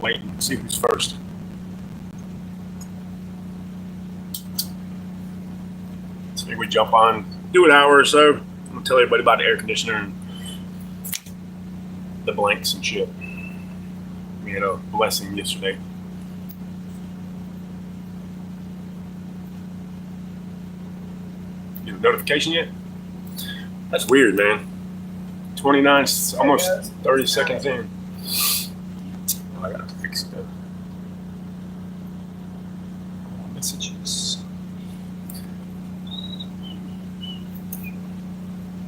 wait and see who's first. So we jump on, do an hour or so. I'm gonna tell everybody about the air conditioner and the blanks and shit. We had a blessing yesterday. Get a notification yet? That's weird, man. 29, almost 30 seconds in. Oh, I gotta fix the messages.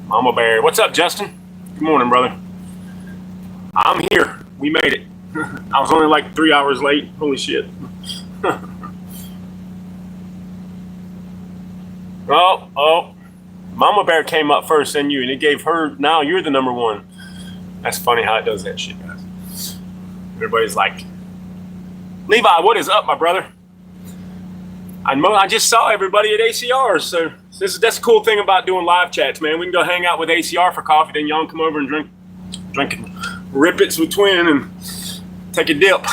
Mama Bear. What's up, Justin? Good morning, brother. I'm here. We made it. I was only like 3 hours late. Holy shit. Oh. Mama Bear came up first, and you, and it gave her, now you're the number one. That's funny how it does that shit, guys. Everybody's like, Levi, what is up, my brother? I just saw everybody at ACR, so that's the cool thing about doing live chats, man. We can go hang out with ACR for coffee, then y'all can come over and drink and rip it with Twin and take a dip.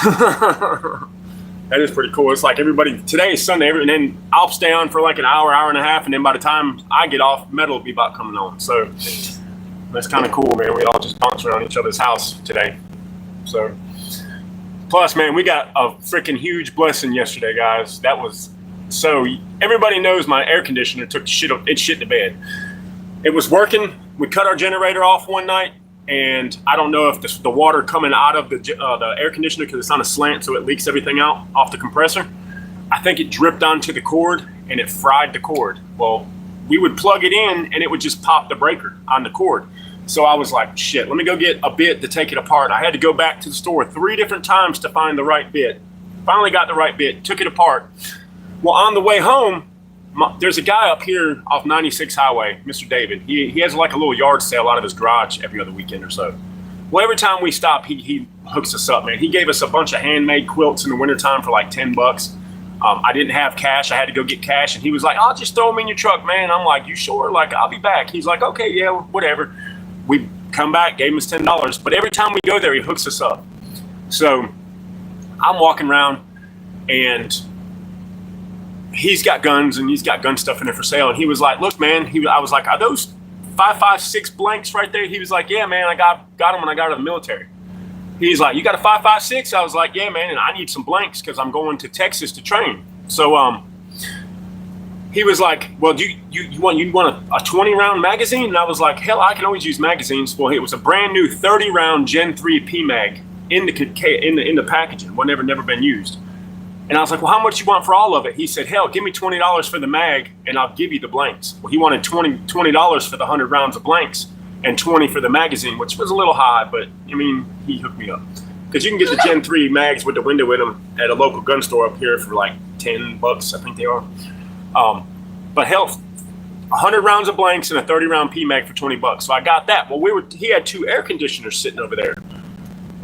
That is pretty cool. It's like everybody, today is Sunday, and then I'll stay on for like an hour, hour and a half, and then by the time I get off, Metal will be about coming on. So that's kind of cool, man. We all just bounce around each other's house today. So, plus, man, we got a freaking huge blessing yesterday, guys. That was, so everybody knows my air conditioner took the shit, it shit the bed. It was working. We cut our generator off one night. And I don't know if the water coming out of the air conditioner, because it's on a slant, so it leaks everything out off the compressor. I think it dripped onto the cord and it fried the cord. Well, we would plug it in and it would just pop the breaker on the cord. So I was like, shit, let me go get a bit to take it apart. I had to go back to the store 3 different times to find the right bit. Finally got the right bit, took it apart. Well, on the way home, there's a guy up here off 96 Highway, Mr. David. He has like a little yard sale out of his garage every other weekend or so. Well, every time we stop, he hooks us up, man. He gave us a bunch of handmade quilts in the wintertime for like $10. I didn't have cash. I had to go get cash. And he was like, I'll just throw them in your truck, man. I'm like, you sure? Like, I'll be back. He's like, okay, yeah, whatever. We come back, gave him his $10. But every time we go there, he hooks us up. So I'm walking around and he's got guns and he's got gun stuff in there for sale. And he was like, look, man, I was like, are those 5.56 blanks right there? He was like, yeah, man, I got them when I got out of the military. He's like, you got a 5.56? I was like, yeah, man, and I need some blanks because I'm going to Texas to train. So he was like, well, do you want a 20-round magazine? And I was like, hell, I can always use magazines. Well, it was a brand new 30-round Gen 3 PMag in the packaging, one never been used. And I was like, well, how much you want for all of it? He said, hell, give me $20 for the mag and I'll give you the blanks. Well, he wanted $20 for the 100 rounds of blanks and 20 for the magazine, which was a little high, but I mean, he hooked me up. Because you can get the Gen 3 mags with the window in them at a local gun store up here for like $10, I think they are. But hell, 100 rounds of blanks and a 30-round PMag for $20. So I got that. Well, he had 2 air conditioners sitting over there.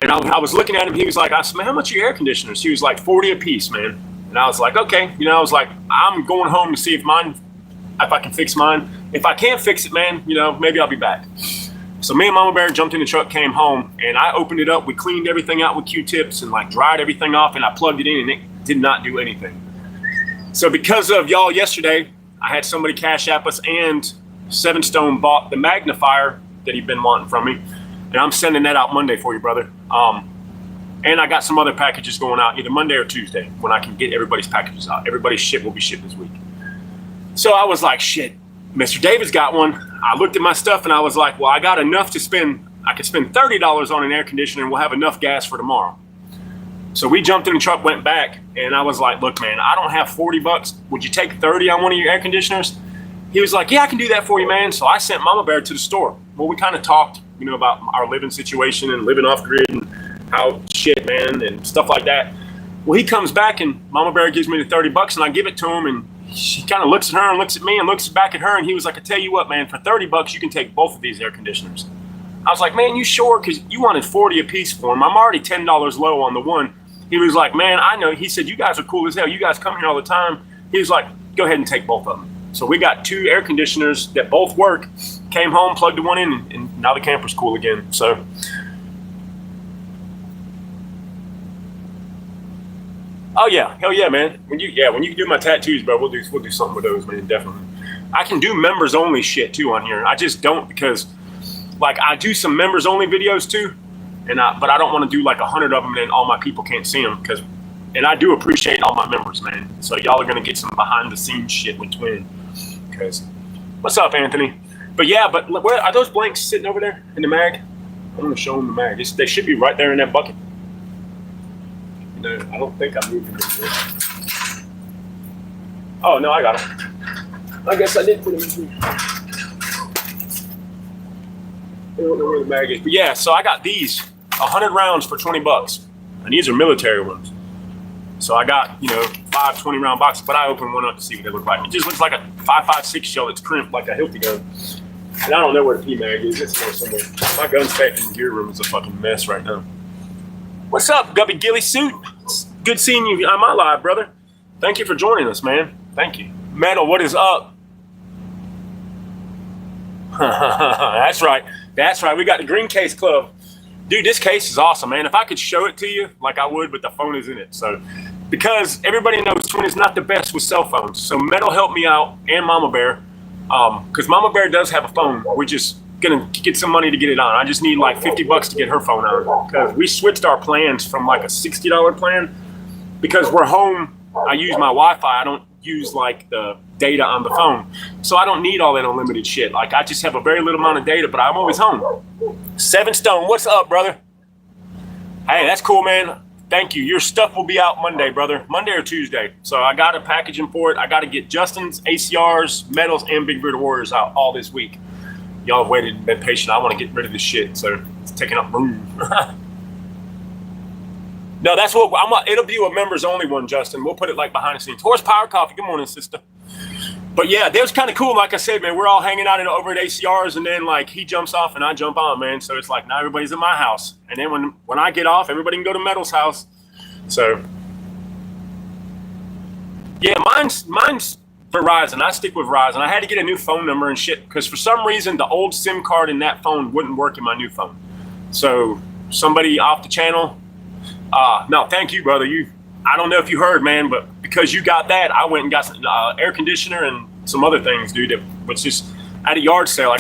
And I was looking at him. He was like, I said, man, how much are your air conditioners? He was like, 40 a piece, man. And I was like, okay. I was like, I'm going home to see if I can fix mine. If I can't fix it, man, maybe I'll be back. So me and Mama Bear jumped in the truck, came home, and I opened it up. We cleaned everything out with Q-tips and like dried everything off, and I plugged it in, and it did not do anything. So because of y'all yesterday, I had somebody cash app us, and 7 Stone bought the magnifier that he'd been wanting from me. And I'm sending that out Monday for you, brother. And I got some other packages going out either Monday or Tuesday when I can get everybody's packages out. Everybody's shit will be shipped this week. So I was like, shit, Mr. David's got one. I looked at my stuff and I was like, well, I got enough to spend. I could spend $30 on an air conditioner and we'll have enough gas for tomorrow. So we jumped in the truck, went back, and I was like, look, man, I don't have $40. Would you take 30 on one of your air conditioners? He was like, yeah, I can do that for you, man. So I sent Mama Bear to the store. Well, we kind of talked, about our living situation and living off grid and how shit, man, and stuff like that. Well, he comes back and Mama Bear gives me the $30 and I give it to him, and she kind of looks at her and looks at me and looks back at her, and he was like, I tell you what, man, for $30 you can take both of these air conditioners. I was like, man, you sure? Because you wanted 40 a piece for them. I'm already $10 low on the one. He was like, man, I know. He said, you guys are cool as hell. You guys come here all the time. He was like, go ahead and take both of them. So we got 2 air conditioners that both work. Came home, plugged the one in, and now the camper's cool again. So Oh yeah, hell yeah, man. When you do my tattoos, bro, we'll do something with those, man. Definitely. I can do members only shit too on here. I just don't because like I do some members only videos too, but I don't want to do like 100 of them and then all my people can't see them because. And I do appreciate all my members, man. So y'all are gonna get some behind the scenes shit with Twin. Because what's up, Anthony? But yeah, where are those blanks sitting over there in the mag? I'm gonna show them the mag. They should be right there in that bucket. No, I don't think I'm moving them. Oh no, I got them. I guess I did put them in here. I don't know where the mag is, but yeah. So I got these 100 rounds for $20, and these are military ones. So I got, 5 20-round boxes, but I opened one up to see what they look like. It just looks like a 5.56 shell that's crimped like a Hilti gun. And I don't know where the P-Mag is. It's there somewhere. My gun stacking gear room is a fucking mess right now. What's up, Gubby Gilly Suit? It's good seeing you on my live, brother. Thank you for joining us, man. Thank you. Metal, what is up? That's right. That's right. We got the Green Case Club. Dude, this case is awesome, man. If I could show it to you, like I would, but the phone is in it. So, because everybody knows Twin is not the best with cell phones. So Metal helped me out and Mama Bear. Because Mama Bear does have a phone. We're just going to get some money to get it on. I just need like $50 to get her phone on. Because we switched our plans from like a $60 plan. Because we're home, I use my Wi-Fi. I don't use like the data on the phone. So I don't need all that unlimited shit. Like I just have a very little amount of data, but I'm always home. 7 Stone, what's up, brother? Hey, that's cool, man. Thank you. Your stuff will be out Monday, brother. Monday or Tuesday. So I got a packaging for it. I got to get Justin's, ACRs, Metals, and Big Bearded Warriors out all this week. Y'all have waited and been patient. I want to get rid of this shit, so it's taking up room. No, that's what it'll be a members only one, Justin. We'll put it like behind the scenes. Horsepower Coffee. Good morning, sister. But yeah, that was kind of cool. Like I said, man, we're all hanging out over at ACRs, and then like he jumps off and I jump on, man. So it's like now everybody's at my house, and then when I get off, everybody can go to Metal's house. So yeah, mine's Verizon. I stick with Verizon. I had to get a new phone number and shit because for some reason the old SIM card in that phone wouldn't work in my new phone. So somebody off the channel. No, thank you, brother. I don't know if you heard, man, but because you got that, I went and got some air conditioner and some other things, dude. It was just at a yard sale.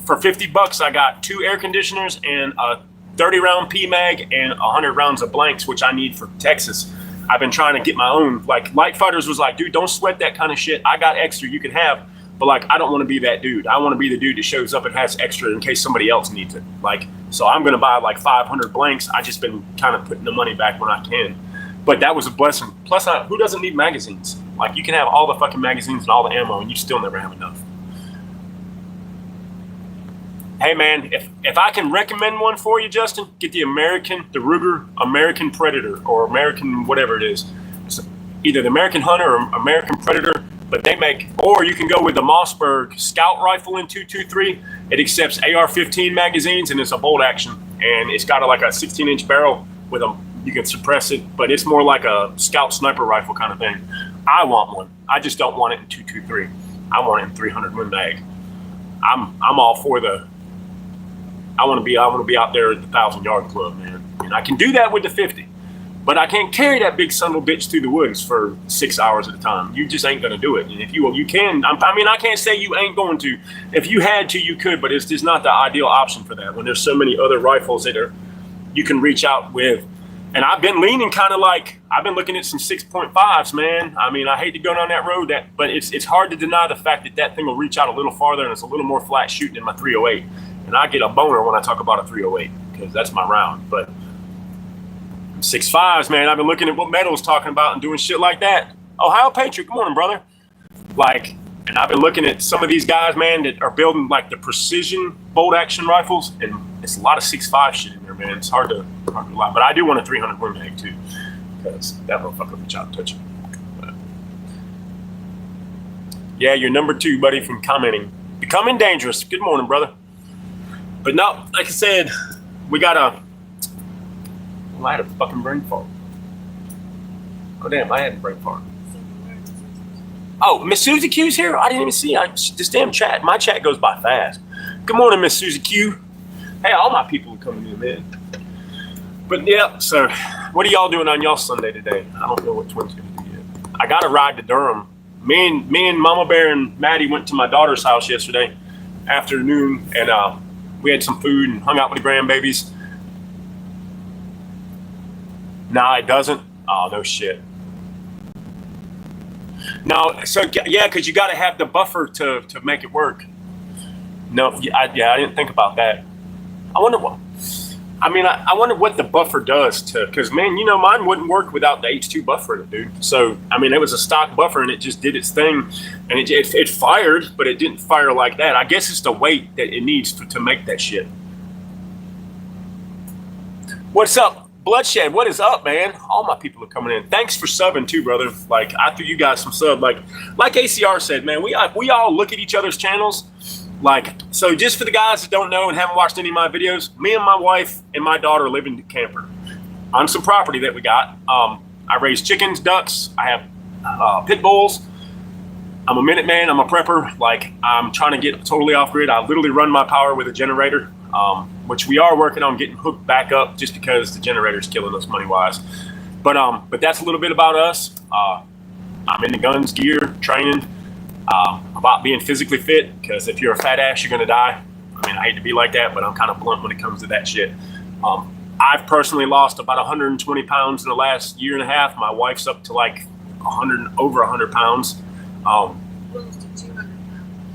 For $50, I got 2 air conditioners and a 30-round P-Mag and 100 rounds of blanks, which I need for Texas. I've been trying to get my own. Like Light Fighters was like, dude, don't sweat that kind of shit. I got extra you can have, but like I don't want to be that dude. I want to be the dude that shows up and has extra in case somebody else needs it. Like, so I'm gonna buy like 500 blanks. I just been kind of putting the money back when I can. But that was a blessing. Plus, who doesn't need magazines? Like, you can have all the fucking magazines and all the ammo, and you still never have enough. Hey, man, if I can recommend one for you, Justin, get the Ruger American Predator or American whatever it is. It's either the American Hunter or American Predator, but or you can go with the Mossberg Scout Rifle in 223. It accepts AR-15 magazines, and it's a bolt action, and it's got like a 16-inch barrel with you can suppress it, but it's more like a scout sniper rifle kind of thing. I want one. I just don't want it in 223. I want it in 300 Win Mag. I'm all for I want to be out there at the 1,000-yard club, man. And I can do that with the 50, but I can't carry that big son of a bitch through the woods for 6 hours at a time. You just ain't gonna do it. And if you can, I can't say you ain't going to. If you had to, you could, but it's just not the ideal option for that when there's so many other rifles that you can reach out with. And I've been leaning kind of like, I've been looking at some 6.5s, man. I mean, I hate to go down that road, but it's hard to deny the fact that thing will reach out a little farther and it's a little more flat shooting than my 308. And I get a boner when I talk about a 308 because that's my round. But 6.5s, man, I've been looking at what Metal's talking about and doing shit like that. Ohio Patriot, good morning, brother. Like, and I've been looking at some of these guys, man, that are building like the precision bolt action rifles, and it's a lot of 6.5 shit in there, man. It's hard to lie, but I do want a 300 Win Mag too, because that motherfucker will reach out and touch it. But yeah, you're number 2, buddy, from commenting. Becoming dangerous. Good morning, brother. But no, like I said, we got I had a fucking brain fart. Oh damn, I had a brain fart. Oh, Miss Susie Q's here? I didn't even see this damn chat. My chat goes by fast. Good morning, Miss Susie Q. Hey, all my people are coming in, man. But yeah, so What are y'all doing on y'all Sunday today? I don't know what Twin's gonna do yet. I got a ride to Durham. Me and Mama Bear and Maddie went to my daughter's house yesterday afternoon, and we had some food and hung out with the grandbabies. Nah, it doesn't. Oh, no shit. No, so yeah, because you got to have the buffer to make it work. No, I didn't think about that. I wonder what. I mean, I wonder what the buffer does to, because man, you know, mine wouldn't work without the H2 buffer, dude. So I mean, it was a stock buffer and it just did its thing, and it fired, but it didn't fire like that. I guess it's the weight that it needs to make that shit. What's up, Bloodshed? What is up, man? All my people are coming in. Thanks for subbing too, brother. Like I threw you guys some sub. Like ACR said, man, we all look at each other's channels. Like, so just for the guys that don't know and haven't watched any of my videos, me and my wife and my daughter live in the camper on some property that we got. I raise chickens, ducks. I have pit bulls. I'm a Minuteman. I'm a prepper. Like, I'm trying to get totally off grid. I literally run my power with a generator, which we are working on getting hooked back up just because the generator's killing us money-wise. But that's a little bit about us. I'm in the guns, gear, training. About being physically fit, because if you're a fat ass, you're gonna die. I mean, I hate to be like that, but I'm kind of blunt when it comes to that shit. I've personally lost about 120 pounds in the last year and a half. My wife's up to like over 100 pounds. Close to 200 pounds.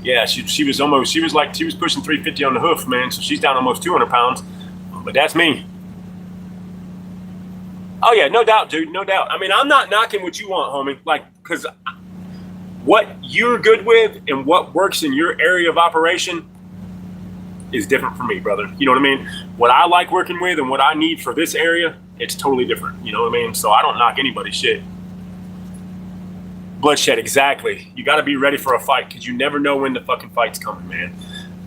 Yeah, she was pushing 350 on the hoof, man. So she's down almost 200 pounds. But that's me. Oh yeah, no doubt, dude, no doubt. I mean, I'm not knocking what you want, homie. Like, because what you're good with and what works in your area of operation is different for me, brother. You know what I mean? What I like working with and what I need for this area, it's totally different. You know what I mean? So I don't knock anybody's shit. Bloodshed, exactly. You got to be ready for a fight, because you never know when the fucking fight's coming, man.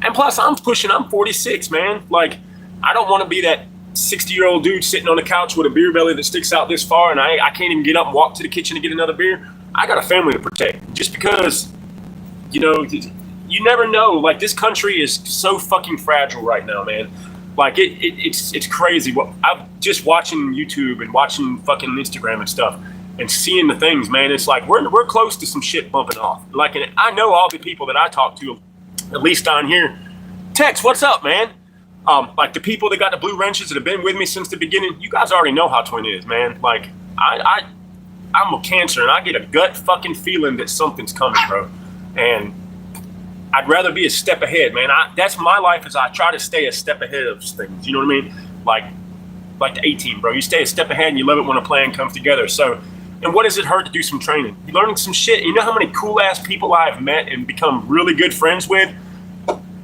And plus, I'm 46, man. Like, I don't want to be that 60-year-old dude sitting on the couch with a beer belly that sticks out this far, and I can't even get up and walk to the kitchen to get another beer. I got a family to protect, just because, you know, you never know. Like, this country is so fucking fragile right now, man. Like, it's crazy. I'm just watching YouTube and watching fucking Instagram and stuff and seeing the things, man. It's like we're close to some shit bumping off. Like, and I know all the people that I talk to, at least on here. Tex, what's up, man? Like, the people that got the blue wrenches that have been with me since the beginning, you guys already know how Twin is, man. Like, I'm a Cancer, and I get a gut fucking feeling that something's coming, bro. And I'd rather be a step ahead, man. That's my life, is I try to stay a step ahead of things. You know what I mean? Like the A-team, bro. You stay a step ahead, and you love it when a plan comes together. So, and what does it hurt to do some training? You're learning some shit. You know how many cool-ass people I've met and become really good friends with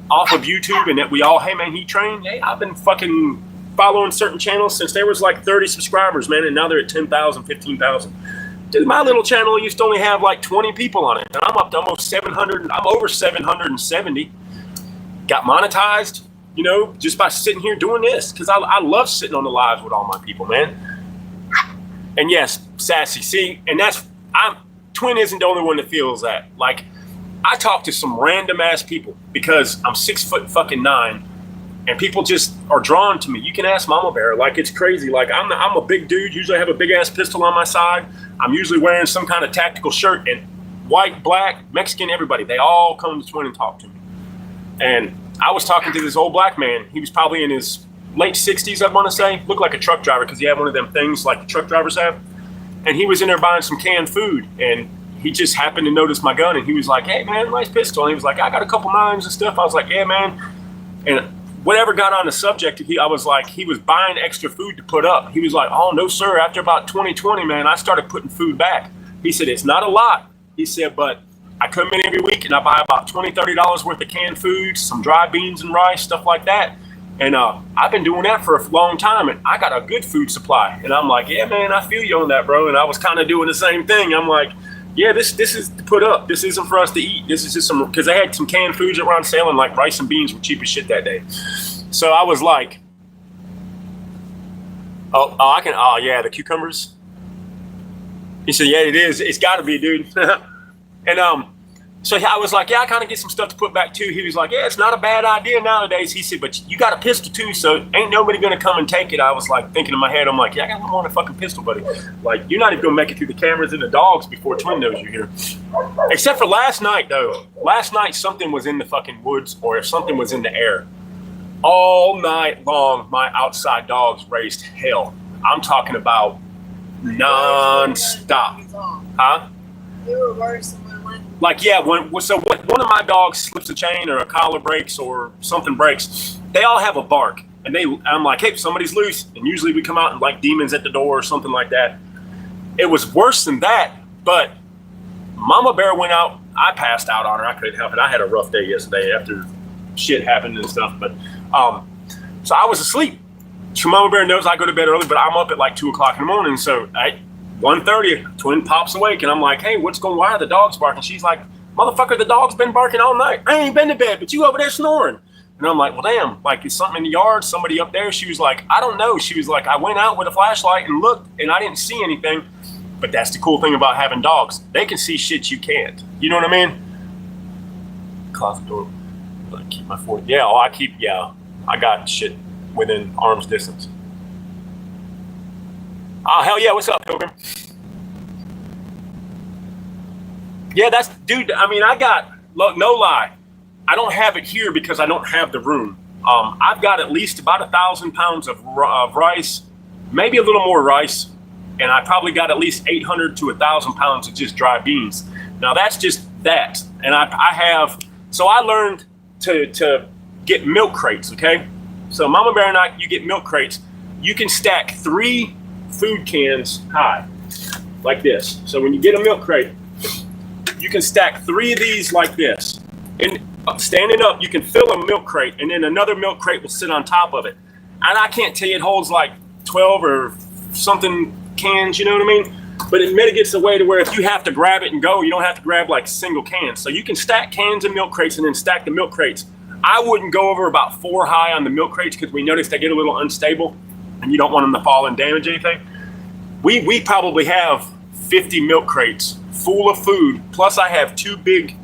off of YouTube, and that we all, hey, man, he trained? Hey, I've been fucking following certain channels since there was like 30 subscribers, man, and now they're at 10,000, 15,000. Dude, my little channel used to only have like 20 people on it, and I'm up to almost 700. I'm over 770. Got monetized, you know, just by sitting here doing this, because I love sitting on the lives with all my people, man. And yes, Sassy, see, and Twin isn't the only one that feels that. Like, I talk to some random ass people because I'm 6'9", and people just are drawn to me. You can ask Mama Bear. Like, it's crazy. Like, I'm a big dude. Usually I have a big ass pistol on my side. I'm usually wearing some kind of tactical shirt, and white, black, Mexican, everybody, they all come to Twin and talk to me. And I was talking to this old black man. He was probably in his late 60s, I want to say. Looked like a truck driver, because he had one of them things like the truck drivers have. And he was in there buying some canned food, and he just happened to notice my gun, and he was like, hey, man, nice pistol. And he was like, I got a couple knives and stuff. I was like, yeah, man. And whatever got on the subject, I was like, he was buying extra food to put up. He was like, oh, no, sir. After about 2020, man, I started putting food back. He said, it's not a lot. He said, but I come in every week and I buy about $20, $30 worth of canned food, some dry beans and rice, stuff like that. And I've been doing that for a long time, and I got a good food supply. And I'm like, yeah, man, I feel you on that, bro. And I was kind of doing the same thing. I'm like, yeah, this is to put up. This isn't for us to eat. This is just some, because they had some canned foods that were on sale, and like rice and beans were cheap as shit that day. So I was like, oh yeah, the cucumbers. He said, yeah, it is. It's got to be, dude. And So I was like, yeah, I kind of get some stuff to put back too. He was like, yeah, it's not a bad idea nowadays. He said, but you got a pistol too, so ain't nobody gonna come and take it. I was like thinking in my head, I'm like, yeah, I got one more than a fucking pistol, buddy. Like, you're not even gonna make it through the cameras and the dogs before Twin knows you're here. Except for last night though. Last night something was in the fucking woods, or if something was in the air. All night long, my outside dogs raised hell. I'm talking about non-stop. Huh? They were worse than like, yeah, one of my dogs slips a chain or a collar breaks or something breaks, they all have a bark. And I'm like, hey, somebody's loose. And usually we come out and like demons at the door or something like that. It was worse than that, but Mama Bear went out. I passed out on her. I couldn't help it. I had a rough day yesterday after shit happened and stuff. But so I was asleep. So Mama Bear knows I go to bed early, but I'm up at like 2 o'clock in the morning. So 1:30, Twin pops awake, and I'm like, hey, why are the dogs barking? She's like, motherfucker, the dog's been barking all night. I ain't been to bed, but you over there snoring. And I'm like, well, damn, like, is something in the yard? Somebody up there? She was like, I don't know. She was like, I went out with a flashlight and looked, and I didn't see anything. But that's the cool thing about having dogs. They can see shit you can't. You know what I mean? Closet door. I keep my foot. Yeah, I got shit within arm's distance. Oh, hell yeah, what's up, Pilgrim? Yeah, dude, I mean, look, no lie, I don't have it here because I don't have the room. I've got at least about 1,000 pounds of rice, maybe a little more rice, and I probably got at least 800 to 1,000 pounds of just dry beans. Now, that's just that. And so I learned to get milk crates, okay? So Mama Bear and I, you get milk crates. You can stack 3 food cans high, like this. So when you get a milk crate, you can stack 3 of these like this. And standing up, you can fill a milk crate, and then another milk crate will sit on top of it. And I can't tell you, it holds like 12 or something cans, you know what I mean? But it mitigates the way to where if you have to grab it and go, you don't have to grab like single cans. So you can stack cans and milk crates and then stack the milk crates. I wouldn't go over about 4 high on the milk crates because we noticed they get a little unstable and you don't want them to fall and damage anything. We probably have 50 milk crates full of food. Plus I have 2 big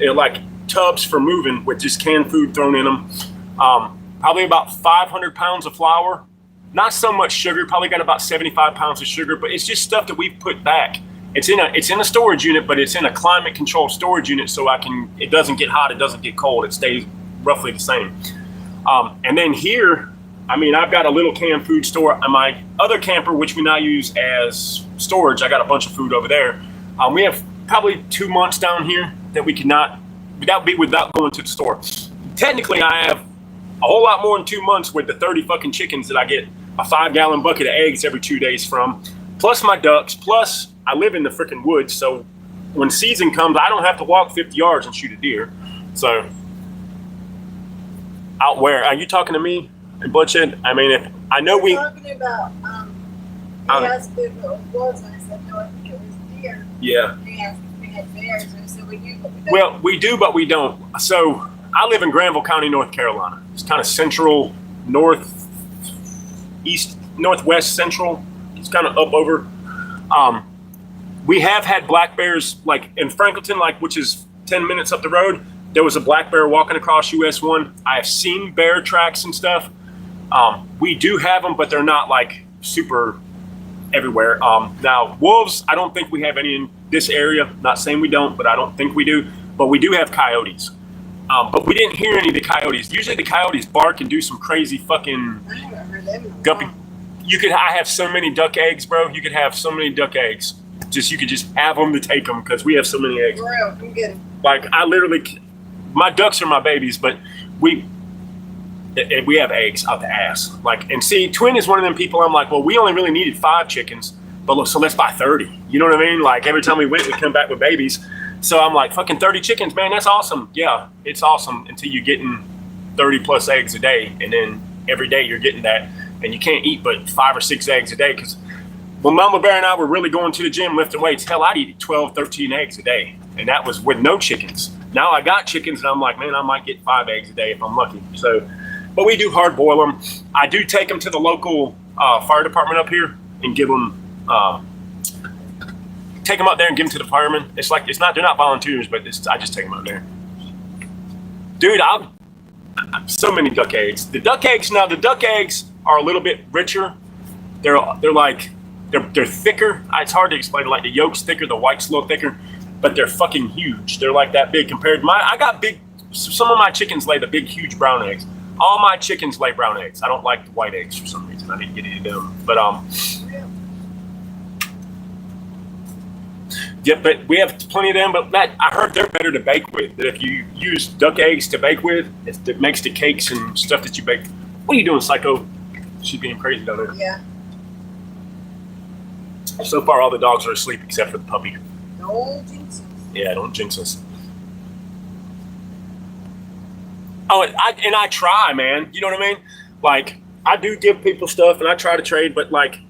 like tubs for moving with just canned food thrown in them. Probably about 500 pounds of flour. Not so much sugar, probably got about 75 pounds of sugar, but it's just stuff that we've put back. It's in a storage unit, but it's in a climate controlled storage unit so it doesn't get hot, it doesn't get cold, it stays roughly the same. And then here, I mean, I've got a little canned food store. On my other camper, which we now use as storage, I got a bunch of food over there. We have probably 2 months down here that we cannot, without going to the store. Technically, I have a whole lot more than 2 months with the 30 fucking chickens that I get a 5-gallon bucket of eggs every 2 days from, plus my ducks, plus I live in the freaking woods, so when season comes, I don't have to walk 50 yards and shoot a deer. So, out where? Are you talking to me and Bloodshed? I mean, I know We're talking about, he asked if it was, and I said, no, I think it was deer. Yeah. He asked if we had bears, and I said, we do, but we don't. Well, we do, but we don't. So, I live in Granville County, North Carolina. It's kind of central, northwest central. It's kind of up over. We have had black bears, like in Franklinton, which is 10 minutes up the road. There was a black bear walking across US 1. I have seen bear tracks and stuff. We do have them, but they're not like super everywhere. Now, wolves, I don't think we have any in this area. Not saying we don't, but I don't think we do. But we do have coyotes. But we didn't hear any of the coyotes. Usually the coyotes bark and do some crazy fucking guppy. I have so many duck eggs, bro. You could have so many duck eggs. You could just have them to take them because we have so many eggs. Real, come get them. Like my ducks are my babies, but we have eggs out the ass. And see, Twin is one of them people. I'm like, well, we only really needed 5 chickens, but look, so let's buy 30. You know what I mean? Like every time we went, we come back with babies. So I'm like, fucking 30 chickens, man, that's awesome. Yeah, it's awesome until you're getting 30 plus eggs a day. And then every day you're getting that. And you can't eat but 5 or 6 eggs a day. Because when Mama Bear and I were really going to the gym, lifting weights, hell, I'd eat 12, 13 eggs a day. And that was with no chickens. Now I got chickens and I'm like, man, I might get 5 eggs a day if I'm lucky. So, but we do hard boil them. I do take them to the local fire department up here and give them take them up there and give them to the firemen. It's like they're not volunteers, but I just take them up there. Dude, so many duck eggs. The duck eggs are a little bit richer. They're thicker. It's hard to explain. Like the yolk's thicker, the white's a little thicker, but they're fucking huge. They're like that big compared to I got big. Some of my chickens lay the big, huge brown eggs. All my chickens lay brown eggs. I don't like the white eggs for some reason. I didn't get any of them. But yeah, but we have plenty of them. But I heard they're better to bake with. That if you use duck eggs to bake with, it makes the cakes and stuff that you bake. What are you doing, Psycho? She's being crazy down there. Yeah. So far, all the dogs are asleep except for the puppy. Don't jinx us. Yeah, don't jinx us. Oh, I try, man. You know what I mean? Like, I do give people stuff and I try to trade, but like,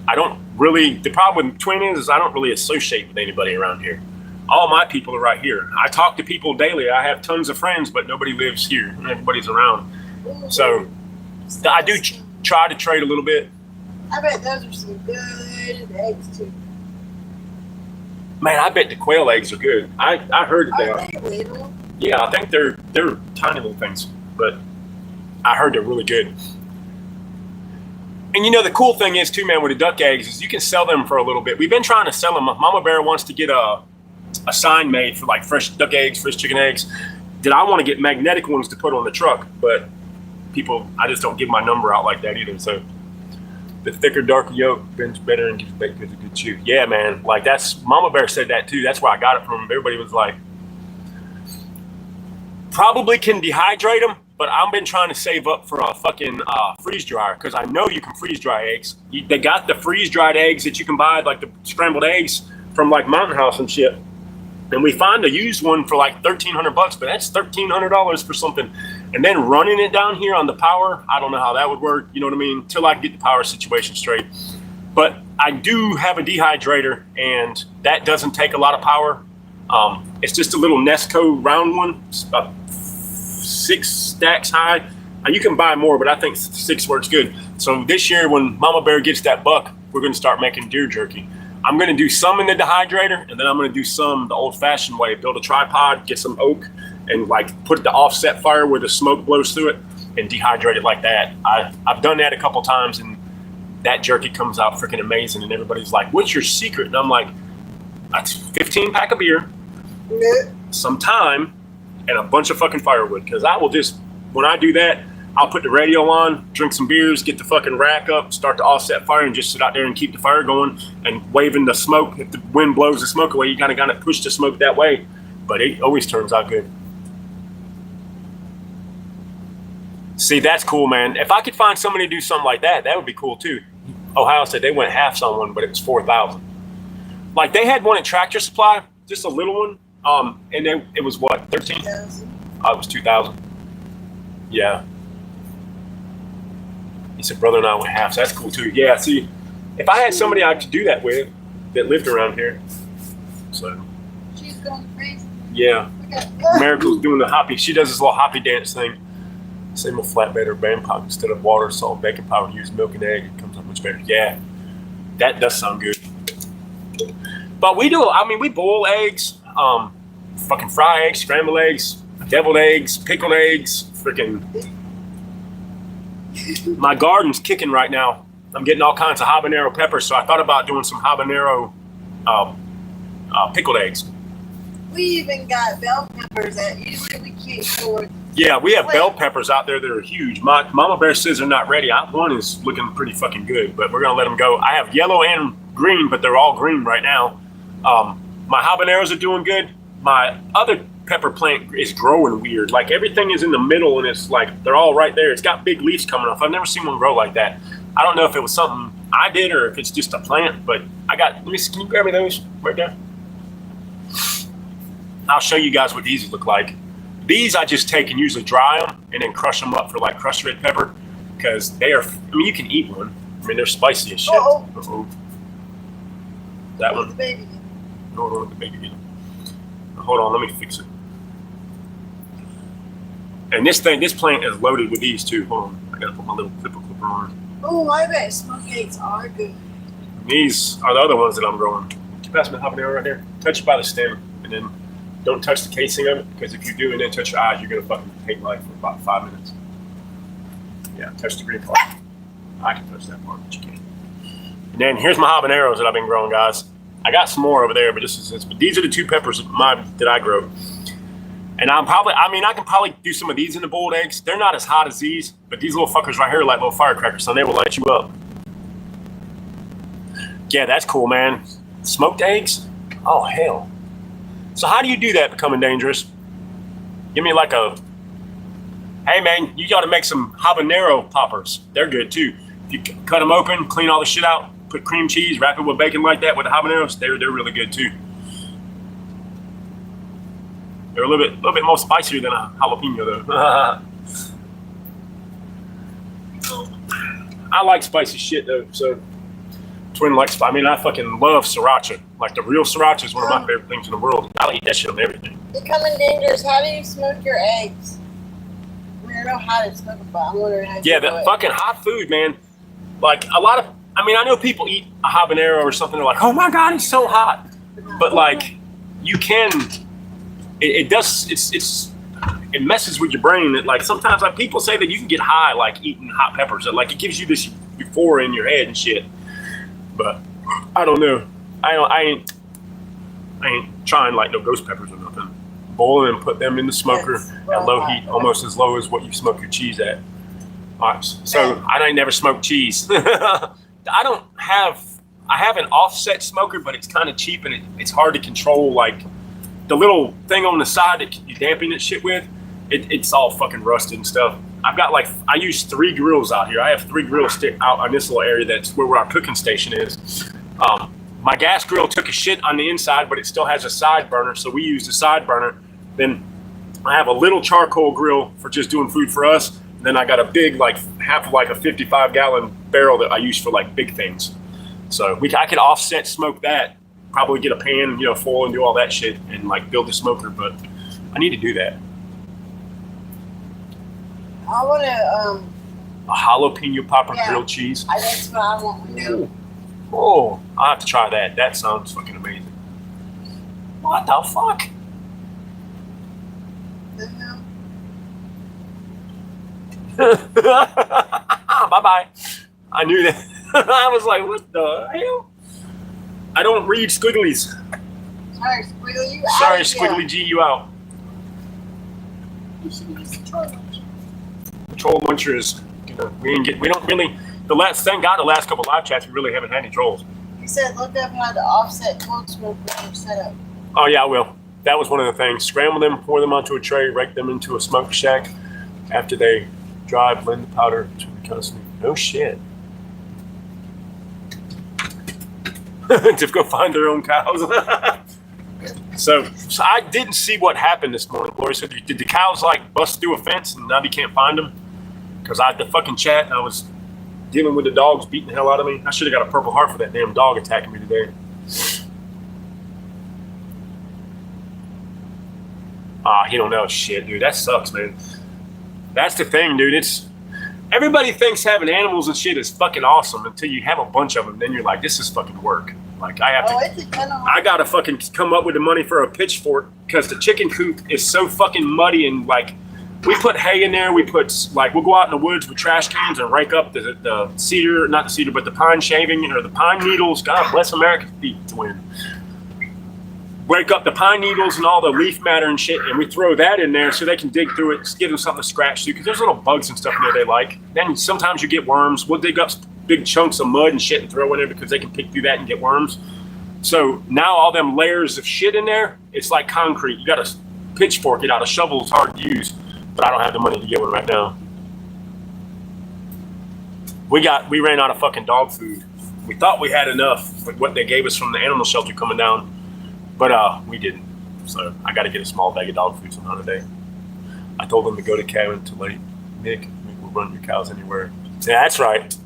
I don't really. The problem with Twin is I don't really associate with anybody around here. All my people are right here. I talk to people daily. I have tons of friends, but nobody lives here. Everybody's around. So I do try to trade a little bit. I bet those are some good eggs too. Man, I bet the quail eggs are good. I heard that they are. They little? Yeah, I think they're tiny little things, but I heard they're really good. And you know, the cool thing is too, man, with the duck eggs is you can sell them for a little bit. We've been trying to sell them. Mama Bear wants to get a sign made for like fresh duck eggs, fresh chicken eggs. That I want to get magnetic ones to put on the truck, but I just don't give my number out like that either. So the thicker, darker yolk bends better and gives baked goods a good chew. Yeah, man. Like Mama Bear said that too. That's where I got it from. Everybody was like, probably can dehydrate them, but I've been trying to save up for a fucking freeze dryer because I know you can freeze dry eggs. They got the freeze dried eggs that you can buy, like the scrambled eggs from like Mountain House and shit. And we find a used one for like $1,300, but that's $1,300 for something. And then running it down here on the power, I don't know how that would work. You know what I mean? Till I get the power situation straight. But I do have a dehydrator, and that doesn't take a lot of power. It's just a little Nesco round one. It's about 6 stacks high. You can buy more, but I think 6 works good. So this year, when Mama Bear gets that buck, we're going to start making deer jerky. I'm going to do some in the dehydrator, and then I'm going to do some the old-fashioned way. Build a tripod, get some oak, and like put the offset fire where the smoke blows through it, and dehydrate it like that. I've done that a couple times, and that jerky comes out freaking amazing. And everybody's like, "What's your secret?" And I'm like, "That's 15 pack of beer, some time, and a bunch of fucking firewood." Because I will just, when I do that, I'll put the radio on, drink some beers, get the fucking rack up, start to offset fire, and just sit out there and keep the fire going and waving the smoke. If the wind blows the smoke away, you kind of push the smoke that way. But it always turns out good. See, that's cool, man. If I could find somebody to do something like that, that would be cool too. Ohio said they went halves on one, but it was $4,000. Like they had one at Tractor Supply, just a little one. And then it was what, 13? It was 2,000. Yeah. He said, brother and I went halves. That's cool too. Yeah, see, if I had somebody I could do that with that lived around here. So. She's going crazy. Yeah. Miracle's doing the hoppy. She does this little hoppy dance thing. Same with flatbed or Bangkok. Instead of water, salt, baking powder, use milk and egg. It comes out much better. Yeah. That does sound good. But we boil eggs, fucking fry eggs, scramble eggs, deviled eggs, pickled eggs, freaking. My garden's kicking right now. I'm getting all kinds of habanero peppers, so I thought about doing some habanero pickled eggs. We even got bell peppers that usually we keep for. Yeah, we have bell peppers out there that are huge. My Mama Bear says they're not ready. One is looking pretty fucking good, but we're gonna let them go. I have yellow and green, but they're all green right now. My habaneros are doing good. My other pepper plant is growing weird. Like everything is in the middle, and it's like they're all right there. It's got big leaves coming off. I've never seen one grow like that. I don't know if it was something I did or if it's just a plant, but I got. Let me. Can you grab me those right there? I'll show you guys what these look like. These I just take and usually dry them and then crush them up for like crushed red pepper because they are. I mean, you can eat one. I mean, they're spicy as shit. Uh-oh. That one. Hold on, the baby. Hold on, let me fix it. And this plant is loaded with these too. Hold on, I gotta put my little clipper on. Oh, I bet smoke eggs are good. These are the other ones that I'm growing. you pass me the habanero right here? Touch it by the stem, and then don't touch the casing of it, because if you do and then touch your eyes, you're gonna fucking hate life for about 5 minutes. Yeah, touch the green part. I can touch that part, but you can't. And then here's my habaneros that I've been growing, guys. I got some more over there, but these are the 2 peppers that I grow. And I can probably do some of these in the boiled eggs. They're not as hot as these, but these little fuckers right here are like little firecrackers, so they will light you up. Yeah, that's cool, man. Smoked eggs? Oh, hell. So how do you do that becoming dangerous? Give me like a, hey man, you gotta make some habanero poppers. They're good too. If you cut them open, clean all the shit out, put cream cheese, wrap it with bacon like that with the habaneros, they're really good too. They're a little bit more spicier than a jalapeno though. I like spicy shit though, so Twin likes, I fucking love sriracha. Like the real sriracha is one of my favorite things in the world. I'll eat that shit on everything. Becoming dangerous, how do you smoke your eggs? I know how to smoke them, but I'm wondering how you do the it. fucking hot food, man. Like a lot of, I know people eat a habanero or something, they're like, oh my God, it's so hot. But like, you can, it messes with your brain. That like sometimes like people say that you can get high like eating hot peppers. That like it gives you this euphoria in your head and shit. But I don't know. I ain't trying like no ghost peppers or nothing. Boil them and put them in the smoker at low heat, almost as low as what you smoke your cheese at. All right, so I ain't never smoked cheese. I have an offset smoker, but it's kind of cheap and it's hard to control. Like the little thing on the side that you dampen that shit with, it's all fucking rusted and stuff. I've got I use 3 grills out here. I have 3 grills stick out on this little area that's where our cooking station is. My gas grill took a shit on the inside, but it still has a side burner, so we use the side burner. Then I have a little charcoal grill for just doing food for us. And then I got a big, like half of like a 55-gallon barrel that I use for like big things. So I could offset smoke that, probably get a pan, foil and do all that shit and like build a smoker, but I need to do that. I want to, a jalapeno popper grilled cheese. That's what I want to do. Oh, I'll have to try that. That sounds fucking amazing. What the fuck? Bye-bye. I knew that. I was like, what the hell? I don't read squigglies. Sorry, Squiggly, you out. Sorry, Squiggly G, you out. You should use the troll muncher. The troll muncher is, we don't really, thank God the last couple live chats, we really haven't had any trolls. You said look up how to offset cold smoke with your setup. Oh yeah, I will. That was one of the things. Scramble them, pour them onto a tray, rake them into a smoke shack. After they dry, blend the powder to the constant. No shit. To go find their own cows. So I didn't see what happened this morning. Gloria said, did the cows like bust through a fence and now you can't find them? Because I had the fucking chat and I was dealing with the dogs beating the hell out of me. I should have got a Purple Heart for that damn dog attacking me today. He don't know shit, dude. That sucks, man. That's the thing, dude. Everybody thinks having animals and shit is fucking awesome until you have a bunch of them. Then you're like, this is fucking work. Like I gotta fucking come up with the money for a pitchfork because the chicken coop is so fucking muddy and like we put hay in there. We'll go out in the woods with trash cans and rake up the cedar, not the cedar, but the pine shaving or the pine needles. God bless America's feet to win. Break up the pine needles and all the leaf matter and shit, and we throw that in there so they can dig through it, just give them something to scratch through, because there's little bugs and stuff in there they like. Then sometimes you get worms. We'll dig up big chunks of mud and shit and throw in there because they can pick through that and get worms. So now all them layers of shit in there, it's like concrete. You got to pitchfork it out. A shovel is hard to use, but I don't have the money to get one right now. We ran out of fucking dog food. We thought we had enough with what they gave us from the animal shelter coming down. But we didn't. So I got to get a small bag of dog food sometime today. I told them to go to cabin to late. Nick, we'll run your cows anywhere. Yeah, that's right.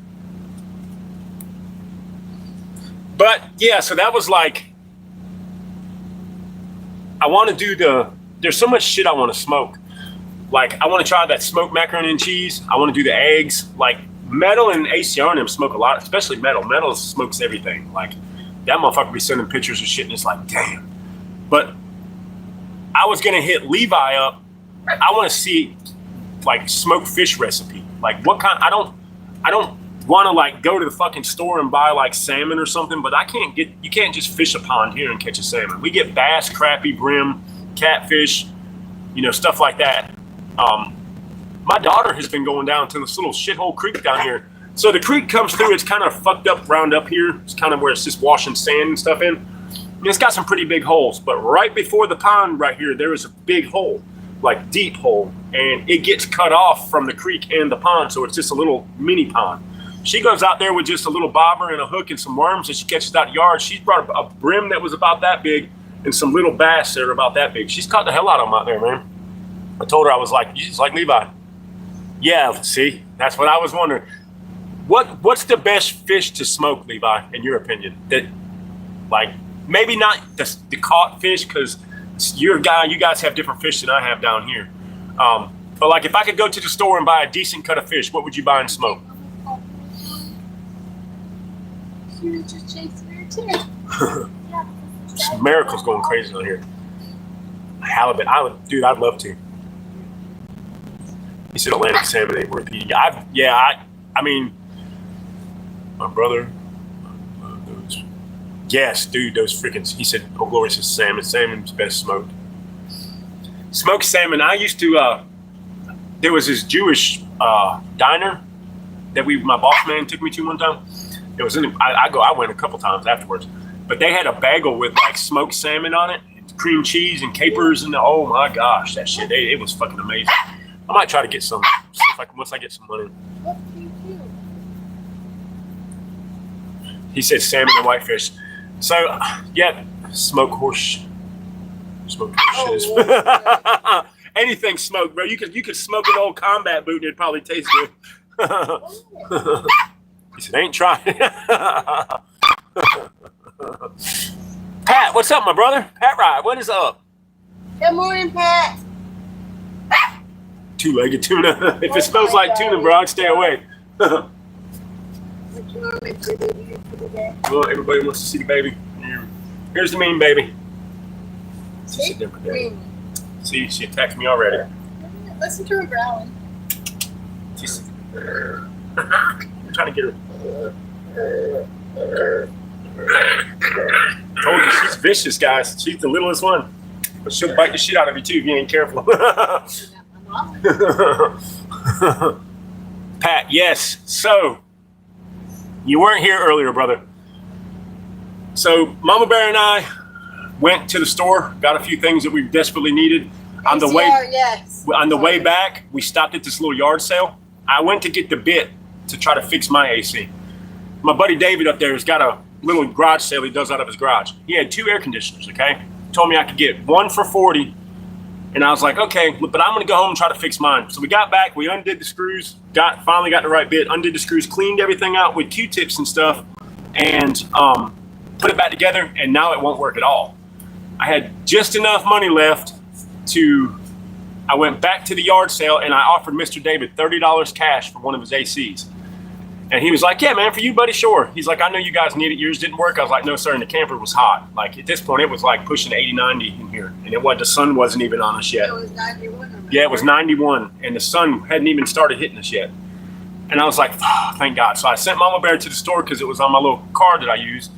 But yeah, so that was like, I want to do there's so much shit I want to smoke. Like I want to try that smoked macaroni and cheese. I want to do the eggs. Like Metal and ACR and them smoke a lot, especially Metal. Metal smokes everything. Like that motherfucker be sending pictures of shit, and it's like, damn. But I was gonna hit Levi up. I want to see like smoked fish recipe. Like what kind? I don't want to like go to the fucking store and buy like salmon or something. But you can't just fish a pond here and catch a salmon. We get bass, crappie, brim, catfish, stuff like that. My daughter has been going down to this little shithole creek down here. So the creek comes through. It's kind of fucked up round up here. It's kind of where it's just washing sand and stuff in. And it's got some pretty big holes. But right before the pond right here, there is a big hole, like deep hole. And it gets cut off from the creek and the pond. So it's just a little mini pond. She goes out there with just a little bobber and a hook and some worms and she catches out yards. She's brought a brim that was about that big and some little bass that are about that big. She's caught the hell out of them out there, man. I told her, I was like, you just like Levi. Yeah, see, that's what I was wondering. What's the best fish to smoke, Levi, in your opinion? That, like, maybe not the caught fish, because you're a guy, you guys have different fish than I have down here. But like, if I could go to the store and buy a decent cut of fish, what would you buy and smoke? Miracle's going crazy on here. Halibut, I'd love to. He said Atlantic salmon ain't worth eating. I mean, my brother, those, yes, dude, those freaking, he said, oh, Glory says salmon. Salmon's best smoked. Smoked salmon, I used to, there was this Jewish diner that my boss man took me to one time. It was I went a couple times afterwards, but they had a bagel with like smoked salmon on it, and cream cheese and capers, and oh my gosh, that shit, it was fucking amazing. I might try to get some, see if I can, once I get some money. He said salmon and whitefish. So, yeah, smoked horse. Smoked horse shit. Anything smoked, bro. You could smoke an old combat boot and it'd probably taste good. He said, ain't trying. Pat, what's up, my brother? Pat Ride, what is up? Good morning, Pat. Two-legged tuna. If it smells like tuna, bro, I'd stay away. What you want me to do for the day? Well, everybody wants to see the baby. Here's the mean baby. See, See, she attacked me already. listen to her growling. I'm trying to get her. Told you, she's vicious, guys. She's the littlest one. But she'll bite the shit out of you, too, if you ain't careful. Pat, yes. So, you weren't here earlier, brother. So, Mama Bear and I went to the store, got a few things that we desperately needed. On the way back, we stopped at this little yard sale. I went to get the bit to try to fix my AC. My buddy David up there has got a little garage sale he does out of his garage. He had 2 air conditioners, okay? Told me I could get one for $40. And I was like, okay, but I'm gonna go home and try to fix mine. So we got back, we undid the screws, finally got the right bit, undid the screws, cleaned everything out with Q-tips and stuff, and put it back together, and now it won't work at all. I had just enough money left I went back to the yard sale and I offered Mr. David $30 cash for one of his ACs. And he was like, yeah, man, for you, buddy, sure. He's like, I know you guys need it. Yours didn't work. I was like, no, sir. And the camper was hot. Like, at this point, it was like pushing 80, 90 in here. And the sun wasn't even on us yet. It was 91. Yeah, it was 91. And the sun hadn't even started hitting us yet. And I was like, oh, thank God. So I sent Mama Bear to the store because it was on my little card that I used.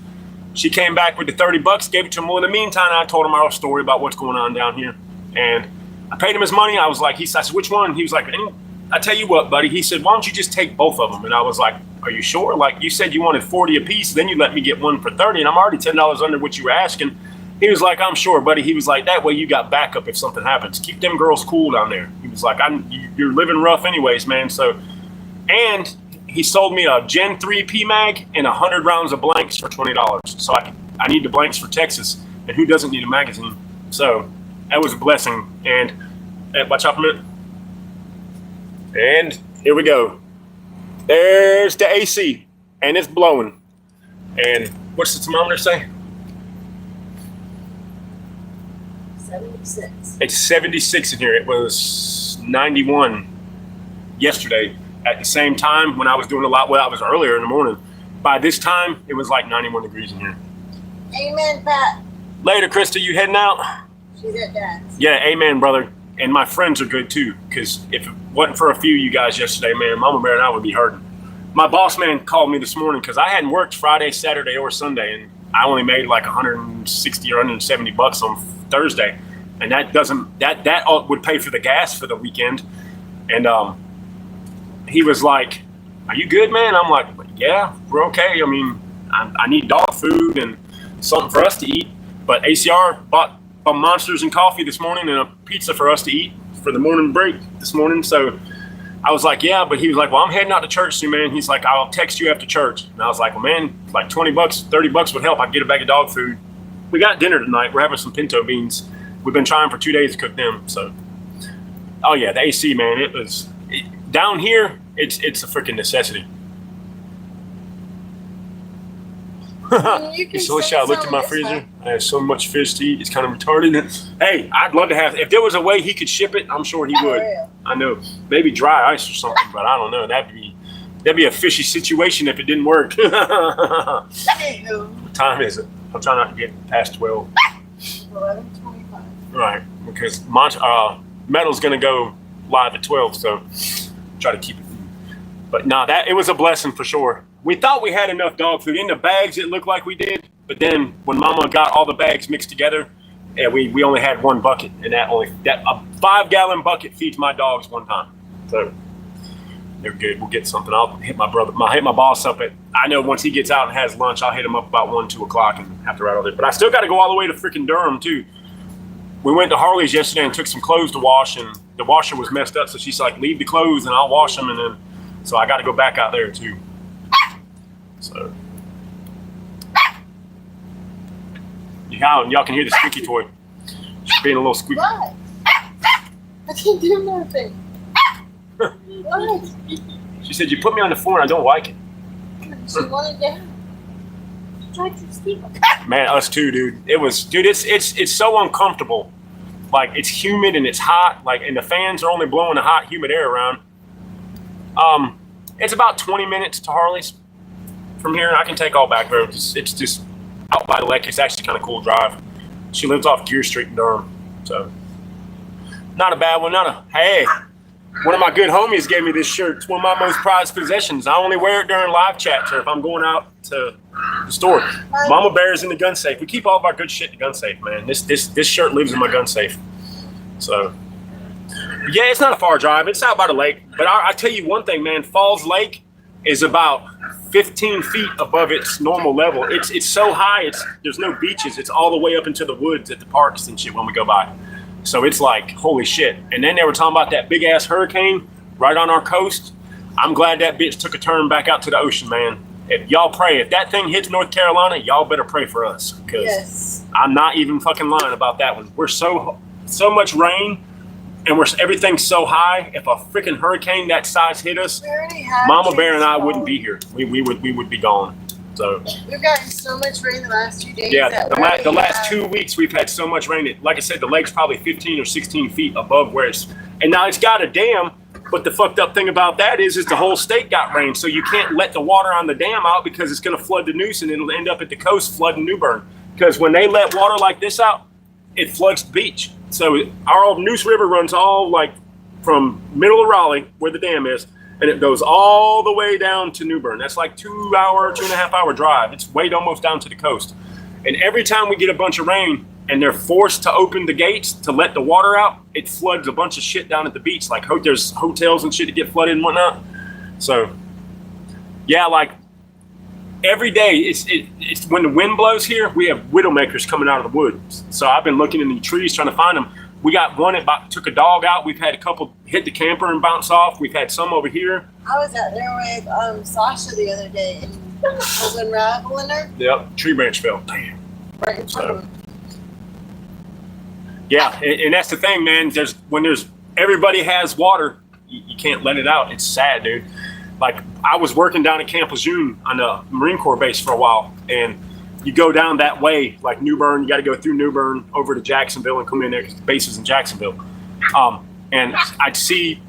She came back with the $30, gave it to him. Well, in the meantime, I told him our story about what's going on down here. And I paid him his money. I was like, I said, which one? He was like, I tell you what, buddy. He said, why don't you just take both of them? And I was like, are you sure? Like, you said you wanted 40 a piece, then you let me get one for 30, and I'm already $10 under what you were asking. He was like, I'm sure, buddy. He was like, that way you got backup if something happens. Keep them girls cool down there. He was like, you're living rough anyways, man. So, and he sold me a Gen 3 PMag and 100 rounds of blanks for $20. So I need the blanks for Texas, and who doesn't need a magazine? So that was a blessing. And watch out for a minute. And here we go. There's the AC, and it's blowing. And what's the thermometer say? 76. It's 76 in here. It was 91 yesterday at the same time when I was doing a lot. Well, I was earlier in the morning. By this time, it was like 91 degrees in here. Amen, Pat. Later, Krista. You heading out? She's at Dad's. Yeah, amen, brother. And my friends are good too, because if it wasn't for a few of you guys yesterday, man, Mama Bear and I would be hurting. My boss man called me this morning because I hadn't worked Friday, Saturday, or Sunday, and I only made like 160 or 170 bucks on Thursday, and that would pay for the gas for the weekend. And he was like, "Are you good, man?" I'm like, "Yeah, we're okay. I mean, I need dog food and something for us to eat." But ACR bought some Monsters and coffee this morning and a pizza for us to eat for the morning break this morning. So I was like, "Yeah," but he was like, "Well, I'm heading out to church soon, man." He's like, "I'll text you after church." And I was like, "Well, man, like 20 bucks, 30 bucks would help. I'd get a bag of dog food." We got dinner tonight. We're having some pinto beans. We've been trying for 2 days to cook them. So, oh yeah, the AC, man, down here, it's a freaking necessity. So I looked at my freezer. I have so much fish to eat. It's kind of retarded. Hey, I'd love to have. If there was a way he could ship it, I'm sure he would. Yeah. I know, maybe dry ice or something, but I don't know. That'd be a fishy situation if it didn't work. What time is it? I'm trying not to get past 12. 11:25. Right, because Metal's gonna go live at 12, so try to keep it. But no, it was a blessing for sure. We thought we had enough dog food in the bags. It looked like we did, but then when Mama got all the bags mixed together, and we only had one bucket, and that a 5-gallon bucket feeds my dogs one time. So they're good. We'll get something. I'll hit my boss up at. I know once he gets out and has lunch, I'll hit him up about 1, 2 o'clock and have to ride all day. But I still got to go all the way to freaking Durham too. We went to Harley's yesterday and took some clothes to wash, and the washer was messed up. So she's like, "Leave the clothes and I'll wash them," and then so I got to go back out there too. So, y'all can hear the squeaky toy. She's being a little squeaky. What? I can't do nothing. What? She said, "You put me on the floor and I don't like it." She wanted to. She tried to sleep. Man, us too, dude. It's so uncomfortable. Like, it's humid and it's hot. Like, and the fans are only blowing the hot, humid air around. It's about 20 minutes to Harley's. From here, I can take all back roads. It's just out by the lake. It's actually kind of cool drive. She lives off Gear Street in Durham, so not a bad one. Hey, one of my good homies gave me this shirt. It's one of my most prized possessions. I only wear it during live chats or if I'm going out to the store. Mama Bear's in the gun safe. We keep all of our good shit in the gun safe, man. This shirt lives in my gun safe. So yeah, it's not a far drive. It's out by the lake. But I tell you one thing, man. Falls Lake is about 15 feet above its normal level. It's so high, there's no beaches. It's all the way up into the woods at the parks and shit when we go by. So it's like, holy shit. And then they were talking about that big ass hurricane right on our coast. I'm glad that bitch took a turn back out to the ocean, man. If y'all pray, if that thing hits North Carolina, y'all better pray for us. Because Yes. I'm not even fucking lying about that one. We're so much rain and everything's so high. If a freaking hurricane that size hit us, We already have Mama Bear and I trees wouldn't be here. We would be gone. So We've gotten so much rain the last 2 days. yeah, that the we last have- 2 weeks we've had so much rain. Like I said, the lake's probably 15 or 16 feet above where it's. And now it's got a dam, but the fucked up thing about that is the whole state got rain, so you can't let the water on the dam out because it's going to flood the Neuse and it'll end up at the coast flooding New Bern. Because when they let water like this out, it floods the beach. So our old Neuse River runs all like from middle of Raleigh where the dam is, and it goes all the way down to New Bern. That's like 2.5 hour drive. It's way almost down to the coast. And every time we get a bunch of rain and they're forced to open the gates to let the water out, it floods a bunch of shit down at the beach. Like there's hotels and shit that get flooded and whatnot. So yeah, like every day it's when the wind blows here, we have widowmakers coming out of the woods. So I've been looking in the trees trying to find them. We got one that took a dog out. We've had a couple hit the camper and bounce off. We've had some over here. I was out there with Sasha the other day and I was unraveling her. Yep, tree branch fell. Damn. Right in front of her. Yeah, and that's the thing, man. Everybody has water, you can't let it out. It's sad, dude. Like I was working down at Camp Lejeune on the Marine Corps base for a while, and you go down that way, like New Bern, you got to go through New Bern over to Jacksonville and come in there because the base is in Jacksonville. And I'd see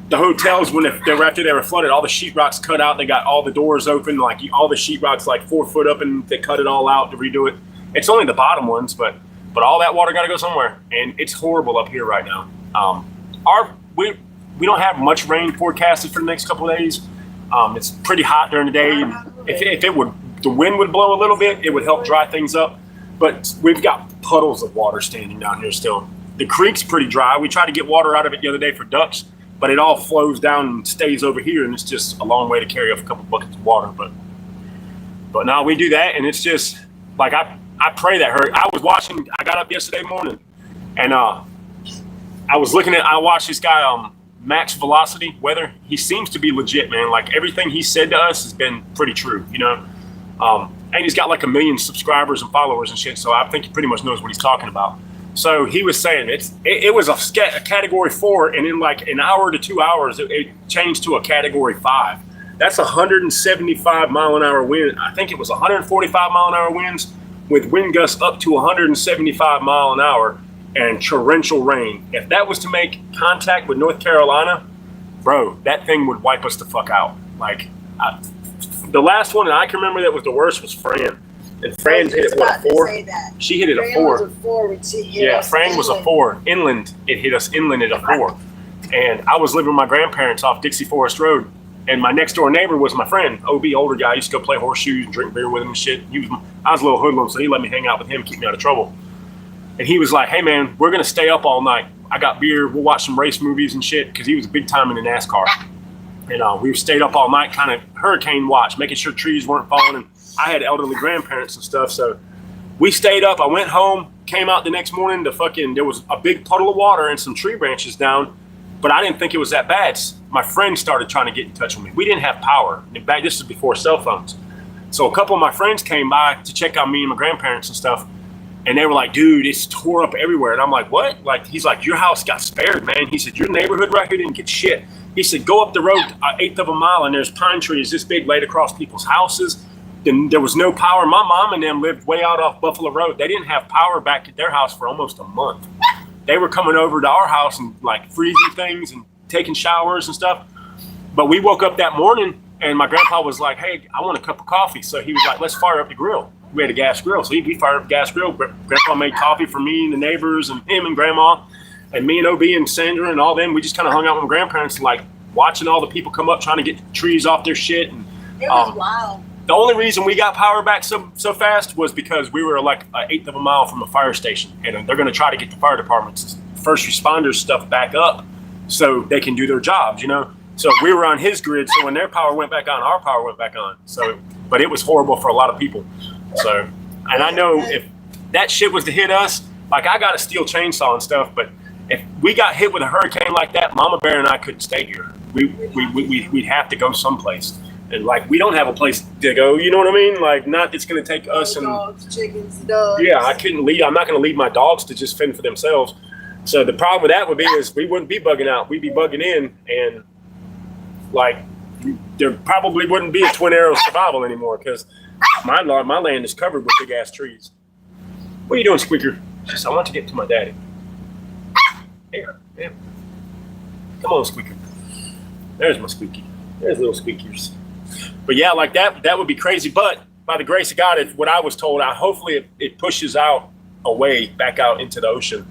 the hotels when after they were flooded, all the sheetrock's cut out. They got all the doors open, like all the sheetrock's like 4 foot up, and they cut it all out to redo it. It's only the bottom ones, but all that water got to go somewhere, and it's horrible up here right now. We don't have much rain forecasted for the next couple of days. It's pretty hot during the day, and if the wind would blow a little bit, it would help dry things up. But we've got puddles of water standing down here still. The creek's pretty dry. We tried to get water out of it the other day for ducks, but it all flows down and stays over here, and it's just a long way to carry up a couple buckets of water. But now we do that, and it's just like I pray that hurt. I got up yesterday morning, and I watched this guy Max Velocity Weather. He seems to be legit, man. Like everything he said to us has been pretty true, you know. And he's got like 1 million subscribers and followers and shit, so I think he pretty much knows what he's talking about. So he was saying it was a category 4, and in like an hour to 2 hours, it changed to a category 5. That's 175 mile an hour wind. I think it was 145 mile an hour winds with wind gusts up to 175 mile an hour and torrential rain. If that was to make contact with North Carolina, bro, that thing would wipe us the fuck out. Like, the last one that I can remember that was the worst was Fran. And Fran hit it with a 4. She hit it a 4. Was a 4 when she hit us Fran was a 4. Inland, it hit us inland at a 4. And I was living with my grandparents off Dixie Forest Road. And my next door neighbor was my friend, OB, older guy. I used to go play horseshoes and drink beer with him and shit. I was a little hoodlum, so he let me hang out with him, keep me out of trouble. And he was like, hey, man, we're going to stay up all night. I got beer. We'll watch some race movies and shit, because he was big time in the NASCAR. And we stayed up all night, kind of hurricane watch, making sure trees weren't falling. And I had elderly grandparents and stuff, so we stayed up. I went home, came out the next morning. There was a big puddle of water and some tree branches down, but I didn't think it was that bad. My friend started trying to get in touch with me. We didn't have power. This is before cell phones. So a couple of my friends came by to check on me and my grandparents and stuff. And they were like, dude, it's tore up everywhere. And I'm like, what? Like, he's like, your house got spared, man. He said, your neighborhood right here didn't get shit. He said, go up the road 1/8 of a mile, and there's pine trees this big laid across people's houses. Then there was no power. My mom and them lived way out off Buffalo Road. They didn't have power back at their house for almost a month. They were coming over to our house and like freezing things and taking showers and stuff. But we woke up that morning, and my grandpa was like, hey, I want a cup of coffee. So he was like, let's fire up the grill. We had a gas grill. So we fired up the gas grill. Grandpa made coffee for me and the neighbors and him and grandma. And me and OB and Sandra and all them, we just kind of hung out with my grandparents, like watching all the people come up trying to get trees off their shit. And it was wild. The only reason we got power back so fast was because we were like 1/8 of a mile from a fire station. And they're going to try to get the fire departments, first responders stuff back up so they can do their jobs, you know? So we were on his grid. So when their power went back on, our power went back on. So, but it was horrible for a lot of people. So, and I know if that shit was to hit us, like I got a steel chainsaw and stuff, but if we got hit with a hurricane like that, Mama Bear and I couldn't stay here. We'd have to go someplace. And like, we don't have a place to go, you know what I mean? Like, not it's going to take us and dogs, chickens, dogs. Yeah, I'm not going to leave my dogs to just fend for themselves. So the problem with that would be is we wouldn't be bugging out. We'd be bugging in, and like, there probably wouldn't be a Twin Arrows Survival anymore, because my land is covered with big ass trees. What are you doing, Squeaker? She said, I want to get to my daddy. Here, yeah. Come on, Squeaker. There's my Squeaky. There's little Squeakers. But yeah, like that would be crazy. But by the grace of God, what I was told, hopefully it pushes out away back out into the ocean.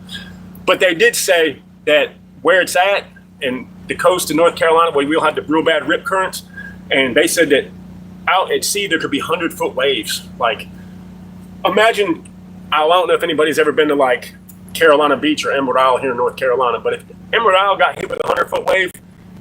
But they did say that where it's at in the coast of North Carolina, where we'll have the real bad rip currents, and they said that out at sea there could be 100-foot waves. Like, imagine, I don't know if anybody's ever been to like Carolina Beach or Emerald Isle here in North Carolina, but if Emerald Isle got hit with a 100-foot wave,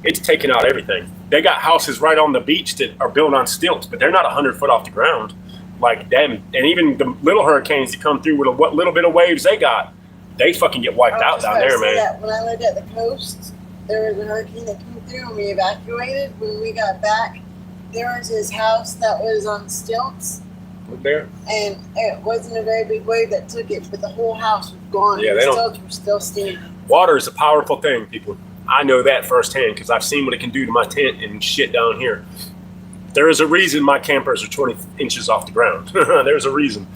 it's taking out everything. They got houses right on the beach that are built on stilts, but they're not 100 foot off the ground. Like them, and even the little hurricanes that come through with what little bit of waves they got, they fucking get wiped out down there, man. That. When I lived at the coast, there was a hurricane that came through and we evacuated. When we got back, there was this house that was on stilts. There. And it wasn't a very big wave that took it, but the whole house was gone. Yeah, the stilts were still standing. Water is a powerful thing, people. I know that firsthand because I've seen what it can do to my tent and shit down here. There is a reason my campers are 20 inches off the ground. There's a reason.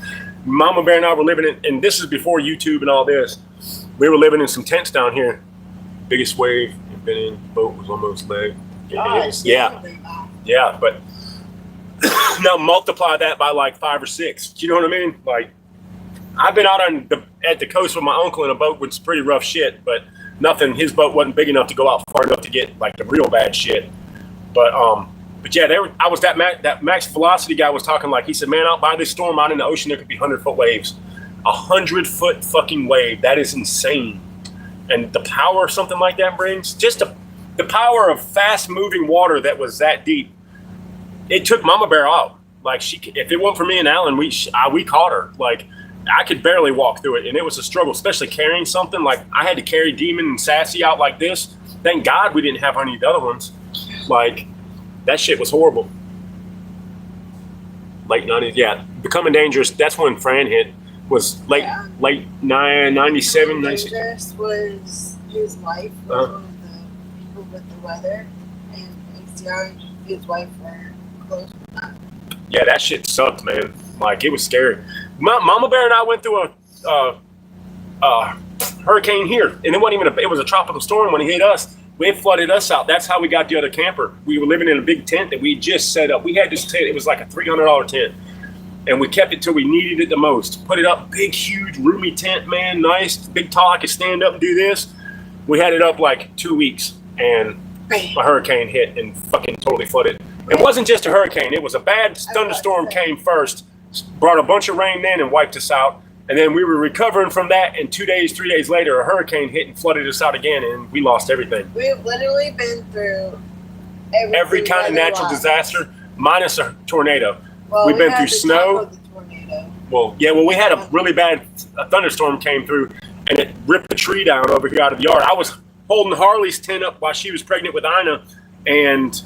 Mama Bear and I were living in, and this is before YouTube and all this, we were living in some tents down here. Biggest wave I've been in, boat was almost legged. Yeah, but now multiply that by like 5 or 6. Do you know what I mean? Like, I've been out at the coast with my uncle in a boat, which is pretty rough shit, but nothing. His boat wasn't big enough to go out far enough to get like the real bad shit. But yeah, I was that max velocity guy was talking like, he said, man, out by this storm out in the ocean, there could be 100-foot waves. 100-foot fucking wave. That is insane. And the power something like that brings, just the power of fast moving water that was that deep. It took Mama Bear out. Like if it weren't for me and Alan, we caught her. Like I could barely walk through it, and it was a struggle, especially carrying something. Like I had to carry Demon and Sassy out like this. Thank God we didn't have any of the other ones. Like that shit was horrible. Late 90s, yeah. Becoming Dangerous. That's when Fran hit. Was late 97, 96. Dangerous was his wife. Was one of the people with the weather, and ACR his wife were close. Yeah, that shit sucked, man. Like it was scary. Mama Bear and I went through a hurricane here, and it wasn't even it was a tropical storm when it hit us. It flooded us out. That's how we got the other camper. We were living in a big tent that we just set up. We had this tent. It was like a $300 tent, and we kept it till we needed it the most. Put it up, big, huge, roomy tent, man, nice, big, tall. I could stand up and do this. We had it up like 2 weeks, and a hurricane hit and fucking totally flooded. It wasn't just a hurricane. It was a bad thunderstorm came first, brought a bunch of rain in and wiped us out. And then we were recovering from that, and 2 days, 3 days later, a hurricane hit and flooded us out again, and we lost everything. We've literally been through every kind of natural disaster, minus a tornado. Well, We've been through snow. Well, we had a really bad thunderstorm came through, and it ripped the tree down over here out of the yard. I was holding Harley's tent up while she was pregnant with Ina, and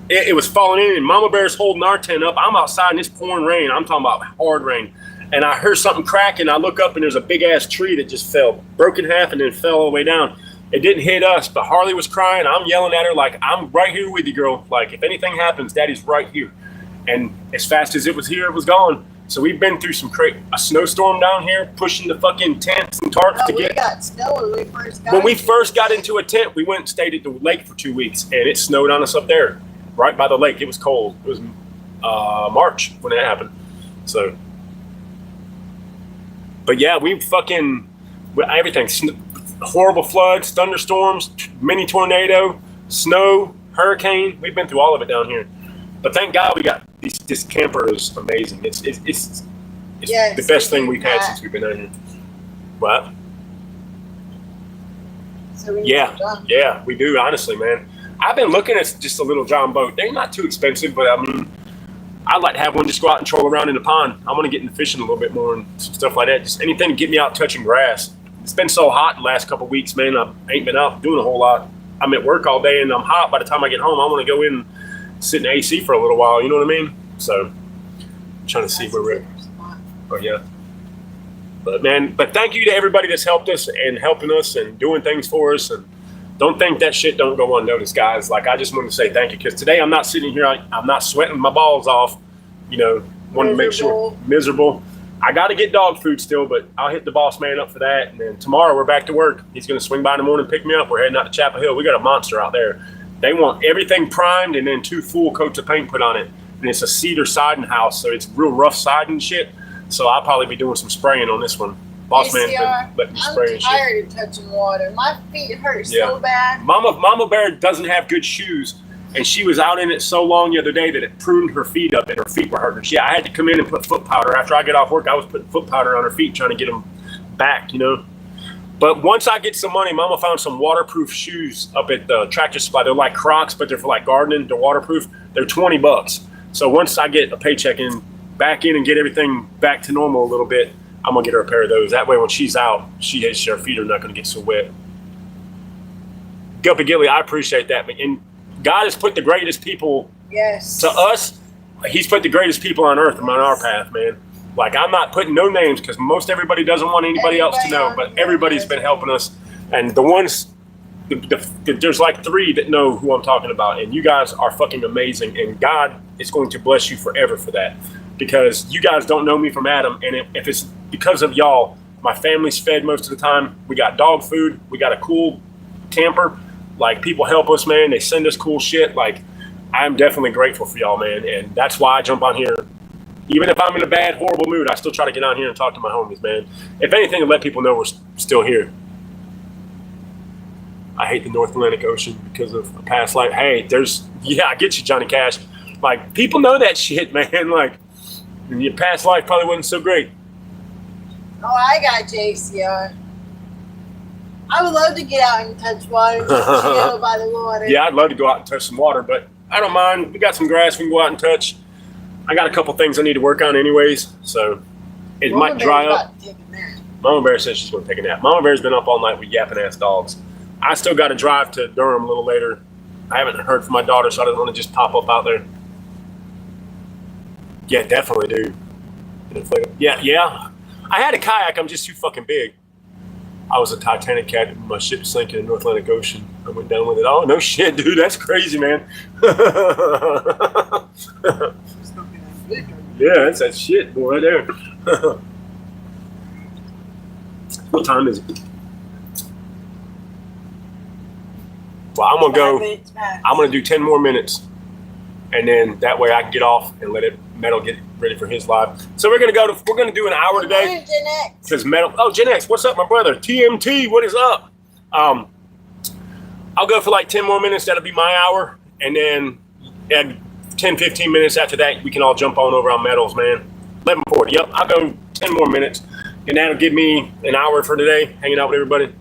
it was falling in, and Mama Bear's holding our tent up. I'm outside, and it's pouring rain. I'm talking about hard rain. And I heard something crack, and I look up, and there's a big-ass tree that just fell, broke in half, and then fell all the way down. It didn't hit us, but Harley was crying. I'm yelling at her like, I'm right here with you, girl. Like, if anything happens, Daddy's right here. And as fast as it was here, it was gone. So we've been through a snowstorm down here, pushing the fucking tents and tarps to get. We got snow when we first got into a tent, we went and stayed at the lake for 2 weeks, and it snowed on us up there, right by the lake. It was cold. It was March when that happened. So. But yeah, everything, horrible floods, thunderstorms, mini tornado, snow, hurricane. We've been through all of it down here. But thank God we got this camper is amazing. It's the best thing we've had since we've been down here. What? So yeah, we do, honestly, man. I've been looking at just a little John boat. They're not too expensive, but I mean, I'd like to have one just go out and troll around in the pond. I want to get into fishing a little bit more and some stuff like that. Just anything to get me out touching grass. It's been so hot the last couple of weeks, man. I ain't been out doing a whole lot. I'm at work all day and I'm hot. By the time I get home, I want to go in and sit in the AC for a little while. You know what I mean? So I'm trying to see where we're at. Oh, yeah. But thank you to everybody that's helped us and helping us and doing things for us. And don't think that shit don't go unnoticed, guys. Like, I just want to say thank you, because today I'm not sitting here, I'm not sweating my balls off, wanting to make sure. Miserable. I got to get dog food still, but I'll hit the boss man up for that. And then tomorrow we're back to work. He's going to swing by in the morning and pick me up. We're heading out to Chapel Hill. We got a monster out there. They want everything primed and then 2 full coats of paint put on it. And it's a cedar siding house, so it's real rough siding shit. So I'll probably be doing some spraying on this one. Boss man let me spray and shit. I'm tired of touching water. My feet hurt so bad. Mama Bear doesn't have good shoes, and she was out in it so long the other day that it pruned her feet up, and her feet were hurting. I had to come in and put foot powder. After I get off work, I was putting foot powder on her feet, trying to get them back, But once I get some money, Mama found some waterproof shoes up at the Tractor Supply. They're like Crocs, but they're for like gardening. They're waterproof. They're $20. So once I get a paycheck back in and get everything back to normal a little bit, I'm going to get her a pair of those. That way when she's out, her feet are not going to get so wet. Guppy Gilly, I appreciate that. And God has put the greatest people to us. He's put the greatest people on earth on our path, man. Like, I'm not putting no names because most everybody doesn't want anybody else to know, but everybody's been helping us. And the ones, there's like 3 that know who I'm talking about. And you guys are fucking amazing. And God is going to bless you forever for that. Because you guys don't know me from Adam, and if it's because of y'all, my family's fed most of the time. We got dog food. We got a cool camper. Like, people help us, man. They send us cool shit. Like, I'm definitely grateful for y'all, man, and that's why I jump on here Even if I'm in a bad, horrible mood, I still try to get on here and talk to my homies, man. If anything, to let people know we're still here. I hate the North Atlantic Ocean because of a past life. Hey, I get you, Johnny Cash. Like, people know that shit, man. Like, your past life probably wasn't so great. Oh, I got JCR. I would love to get out and touch water, just chill by the water. Yeah, I'd love to go out and touch some water, but I don't mind. We got some grass we can go out and touch. I got a couple things I need to work on anyways, so it Mama might dry Bear's up. about to take a nap. Mama Bear says she's going to take a nap. Mama Bear's been up all night with yapping ass dogs. I still got to drive to Durham a little later. I haven't heard from my daughter, so I don't want to just pop up out there. Yeah, definitely, dude. Yeah. I had a kayak. I'm just too fucking big. I was a Titanic captain. My ship sank in the North Atlantic Ocean. I went down with it. Oh, no shit, dude. That's crazy, man. Yeah, that's that shit, boy, right there. What time is it? Well, I'm going to go. I'm going to do 10 more minutes. And then that way I can get off and let Metal get ready for his live. So we're gonna do an hour today. Because Metal. Oh, Gen X, what's up, my brother? TMT, what is up? I'll go for like 10 more minutes. That'll be my hour. And then at 10, 15 minutes after that, we can all jump on over on Metals, man. 11:40. Yep, I'll go 10 more minutes. And that'll give me an hour for today, hanging out with everybody.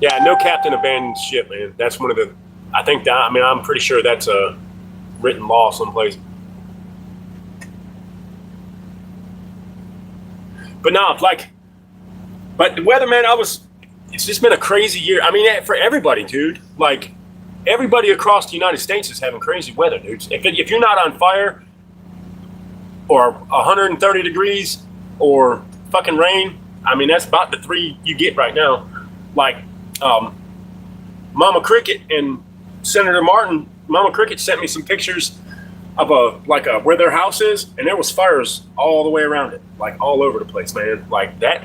Yeah, no captain abandoned ship, man. That's one of the. I'm pretty sure that's a written law someplace. But no, but the weather, man, it's just been a crazy year. I mean, for everybody, dude. Like, everybody across the United States is having crazy weather, dude. If you're not on fire, or 130 degrees, or fucking rain, I mean, that's about the three you get right now. Like, Mama Cricket and Senator Martin, Mama Cricket sent me some pictures of where their house is, and there was fires all the way around it, like all over the place, man. Like that,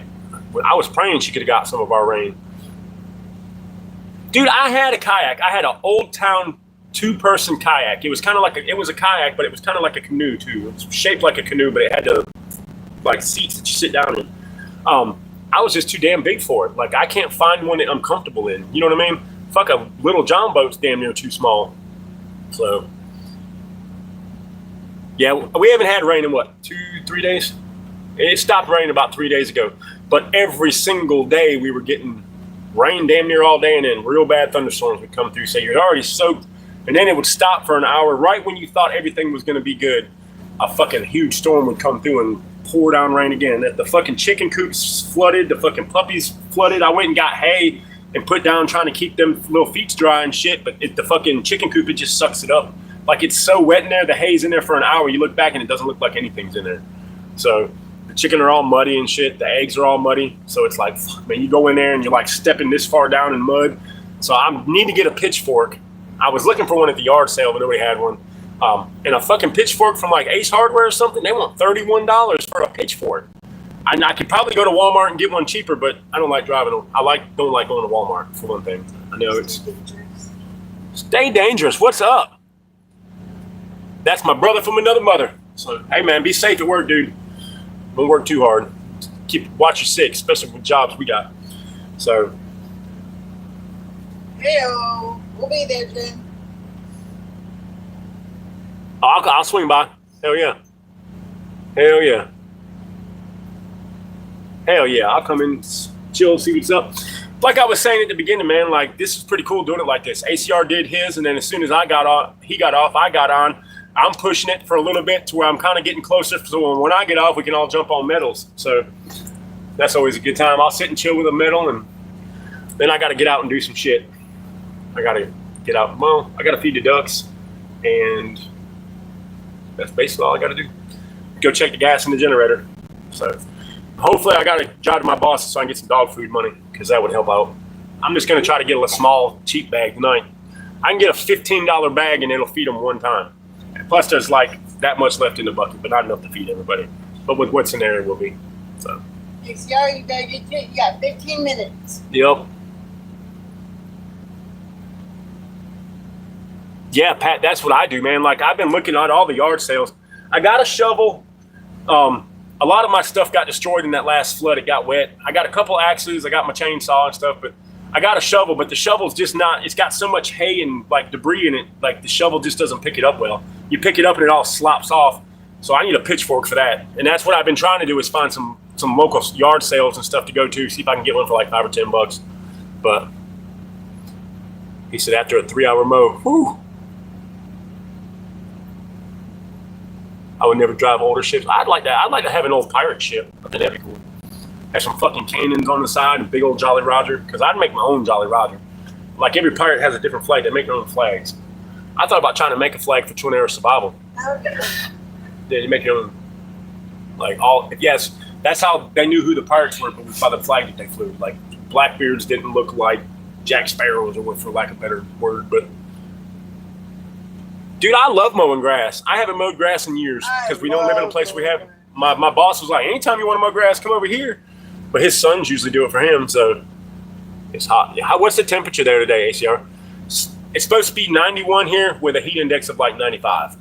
I was praying she could have got some of our rain. Dude, I had a kayak. I had an Old Town 2-person kayak. It was kind of like it was a kayak, but it was kind of like a canoe too. It was shaped like a canoe, but it had seats that you sit down in. I was just too damn big for it. Like, I can't find one that I'm comfortable in. You know what I mean? Fuck, a little John boat's damn near too small. So, yeah, we haven't had rain in 2-3 days? It stopped raining about 3 days ago. But every single day we were getting rain damn near all day, and then real bad thunderstorms would come through. So you're already soaked, and then it would stop for an hour. Right when you thought everything was going to be good, a fucking huge storm would come through and pour down rain again. The fucking chicken coops flooded. The fucking puppies flooded. I went and got hay and put down trying to keep them little feet dry and shit, but the fucking chicken coop, it just sucks it up. Like, it's so wet in there, the hay's in there for an hour, you look back and it doesn't look like anything's in there. So the chicken are all muddy and shit, the eggs are all muddy, so it's like, fuck, man, you go in there and you're like stepping this far down in mud. So I need to get a pitchfork. I was looking for one at the yard sale, but nobody had one. And a fucking pitchfork from like Ace Hardware or something, they want $31 for a pitchfork. I could probably go to Walmart and get one cheaper, but I don't like driving them. Don't like going to Walmart, for one thing. I know it's dangerous. Stay dangerous. What's up? That's my brother from another mother. So, hey, man, be safe at work, dude. Don't work too hard. Watch your six, especially with jobs we got. So. Hey-o. We'll be there, Jen. I'll swing by. Hell yeah. Hell yeah. Hell yeah. I'll come in, chill, see what's up. Like I was saying at the beginning, man, like, this is pretty cool doing it like this. ACR did his, and then as soon as I got off, he got off, I got on. I'm pushing it for a little bit to where I'm kind of getting closer. So when I get off, we can all jump on Metals. So that's always a good time. I'll sit and chill with a Metal, and then I got to get out and do some shit. I got to get out. Well, I got to feed the ducks, and that's basically all I got to do. Go check the gas in the generator. So hopefully I got to drive to my boss so I can get some dog food money, because that would help out. I'm just going to try to get a small, cheap bag tonight. I can get a $15 bag, and it'll feed them one time. Plus, there's like that much left in the bucket, but not enough to feed everybody. But with what's in there, it will be. So. ACR, you better get to it. You got 15 minutes. Yep. Yeah, Pat, that's what I do, man. Like, I've been looking at all the yard sales. I got a shovel. A lot of my stuff got destroyed in that last flood. It got wet. I got a couple axes. I got my chainsaw and stuff, but I got a shovel. But the shovel's just not. It's got so much hay and like debris in it. Like the shovel just doesn't pick it up well. You pick it up and it all slops off. So I need a pitchfork for that. And that's what I've been trying to do is find some local yard sales and stuff to go to. See if I can get one for like $5 or $10. But he said after a 3-hour mow, whew, I would never drive older ships. I'd like that. I'd like to have an old pirate ship. I think that'd be cool. Have some fucking cannons on the side and big old Jolly Roger. Because I'd make my own Jolly Roger. Like every pirate has a different flag. They make their own flags. I thought about trying to make a flag for Twin Arrows Survival. Okay. Yeah, you make your own. Like all. Yes, that's how they knew who the pirates were, but by the flag that they flew. Like Blackbeards didn't look like Jack Sparrows, or for lack of a better word, but. Dude, I love mowing grass. I haven't mowed grass in years because we don't live in a place we have. My boss was like, anytime you want to mow grass, come over here. But his sons usually do it for him, so it's hot. Yeah. What's the temperature there today, ACR? It's supposed to be 91 here with a heat index of like 95.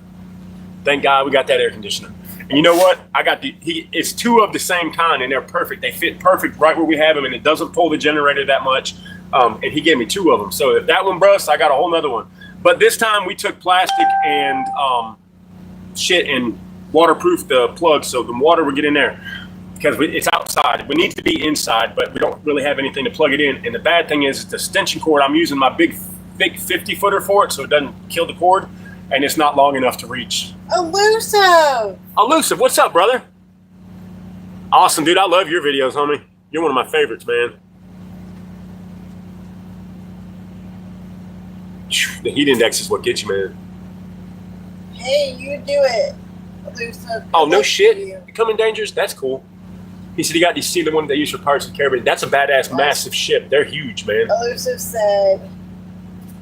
Thank God we got that air conditioner. And you know what? I got it's 2 of the same kind, and they're perfect. They fit perfect right where we have them, and it doesn't pull the generator that much. And he gave me 2 of them. So if that one busts, I got a whole nother one. But this time we took plastic and shit and waterproofed the plug so the water would get in there because it's outside. It needs to be inside, but we don't really have anything to plug it in. And the bad thing is the extension cord, I'm using my big 50-footer for it so it doesn't kill the cord, and it's not long enough to reach. Elusive, what's up, brother? Awesome, dude. I love your videos, homie. You're one of my favorites, man. The heat index is what gets you, man. Hey, you do it. Elusive. Oh, no shit. Becoming dangerous? That's cool. He said he got these the one they use for Pirates of the Caribbean. That's a badass, massive ship. They're huge, man. Elusive said,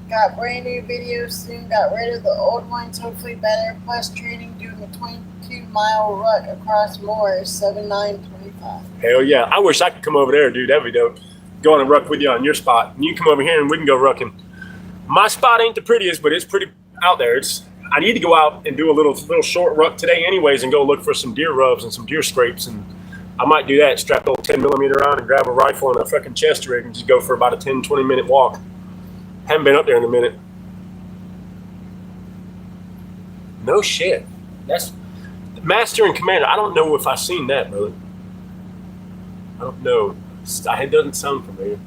got brand new videos soon, got rid of the old ones, hopefully better, plus training doing a 22-mile rut across moors, 7/9/25. Hell yeah. I wish I could come over there, dude. That'd be dope. Go on a ruck with you on your spot. And you come over here and we can go rucking. My spot ain't the prettiest, but it's pretty out there. I need to go out and do a little short ruck today anyways and go look for some deer rubs and some deer scrapes. And I might do that, strap a little 10mm on and grab a rifle and a fucking chest rig and just go for about a 10-20 minute walk. Haven't been up there in a minute. No shit. That's Master and Commander. I don't know if I've seen that, brother. I don't know. It doesn't sound familiar.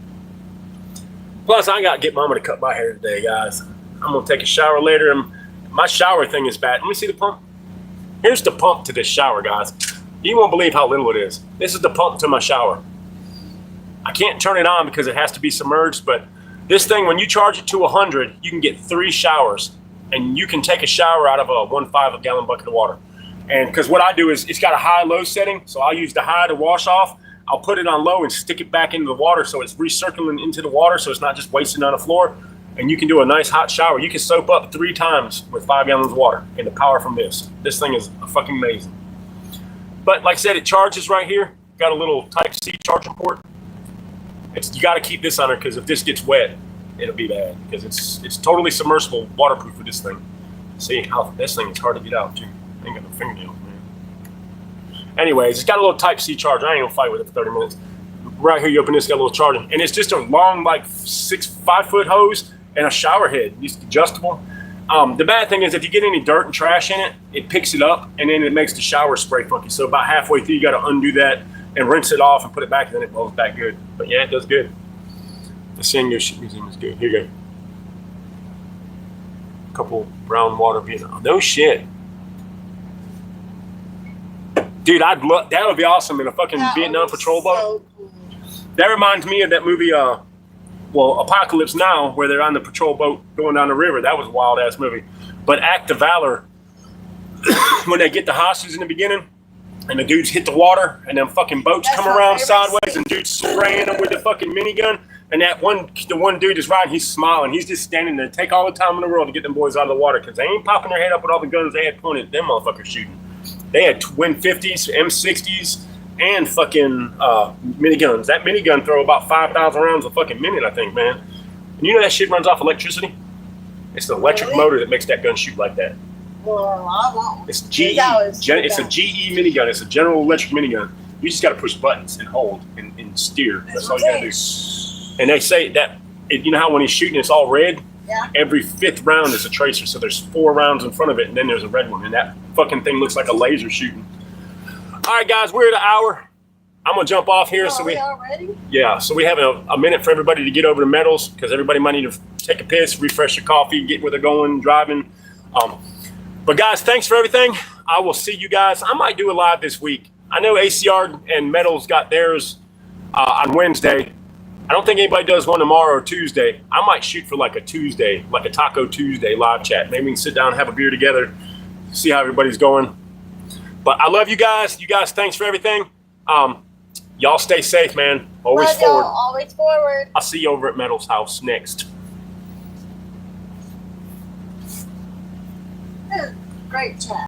Plus, I got to get Mama to cut my hair today, guys. I'm going to take a shower later. And my shower thing is bad. Let me see the pump. Here's the pump to this shower, guys. You won't believe how little it is. This is the pump to my shower. I can't turn it on because it has to be submerged, but this thing, when you charge it to 100, you can get 3 showers, and you can take a shower out of a 1.5 gallon bucket of water. And because what I do is it's got a high-low setting, so I'll use the high to wash off. I'll put it on low and stick it back into the water so it's recircling into the water so it's not just wasting on the floor. And you can do a nice hot shower. You can soap up 3 times with 5 gallons of water and the power from this. This thing is fucking amazing. But like I said, it charges right here. Got a little Type-C charging port. You got to keep this on it because if this gets wet, it'll be bad because it's totally submersible, waterproof with this thing. See how this thing is hard to get out too. I ain't got no fingernails, man. Anyways, it's got a little Type-C charger. I ain't gonna fight with it for 30 minutes. Right here, you open this, got a little charging, and it's just a long, like 5-foot hose and a shower head. It's adjustable. The bad thing is if you get any dirt and trash in it, it picks it up and then it makes the shower spray funky. So about halfway through, you got to undo that and rinse it off and put it back, and then it blows back good. But yeah, it does good. The San Diego Ship Museum is good. Here you go. A couple brown water Vietnam. No shit. Dude, that would be awesome in a fucking Vietnam patrol boat. So cool. That reminds me of that movie, Apocalypse Now, where they're on the patrol boat going down the river. That was a wild ass movie. But Act of Valor, when they get the hostages in the beginning, and the dudes hit the water, and them fucking boats come around sideways, and dudes spraying them with the fucking minigun, and the one dude is riding, he's smiling, he's just standing there, take all the time in the world to get them boys out of the water, because they ain't popping their head up with all the guns they had pointed at them motherfuckers shooting. They had Twin 50s, M60s, and fucking miniguns. That minigun throw about 5,000 rounds a fucking minute, I think, man. And you know that shit runs off electricity? It's the electric motor that makes that gun shoot like that. Well, I want one. It's GE. $2. It's a GE minigun. It's a General Electric minigun. You just got to push buttons and hold and steer. That's all you got to do. And they say that, you know how when he's shooting, it's all red? Yeah. Every 5th round is a tracer. So there's 4 rounds in front of it, and then there's a red one. And that fucking thing looks like a laser shooting. All right, guys, we're at an hour. I'm going to jump off here. So we already? Yeah, so we have a minute for everybody to get over to Metals because everybody might need to take a piss, refresh your coffee, get where they're going, driving. But guys, thanks for everything. I will see you guys. I might do a live this week. I know ACR and Metals got theirs on Wednesday. I don't think anybody does one tomorrow or Tuesday. I might shoot for like a Tuesday, like a Taco Tuesday live chat. Maybe we can sit down and have a beer together, see how everybody's going. But I love you guys. You guys, thanks for everything. Y'all stay safe, man. Always forward. Always forward. I'll see you over at Metals House next. Great chat.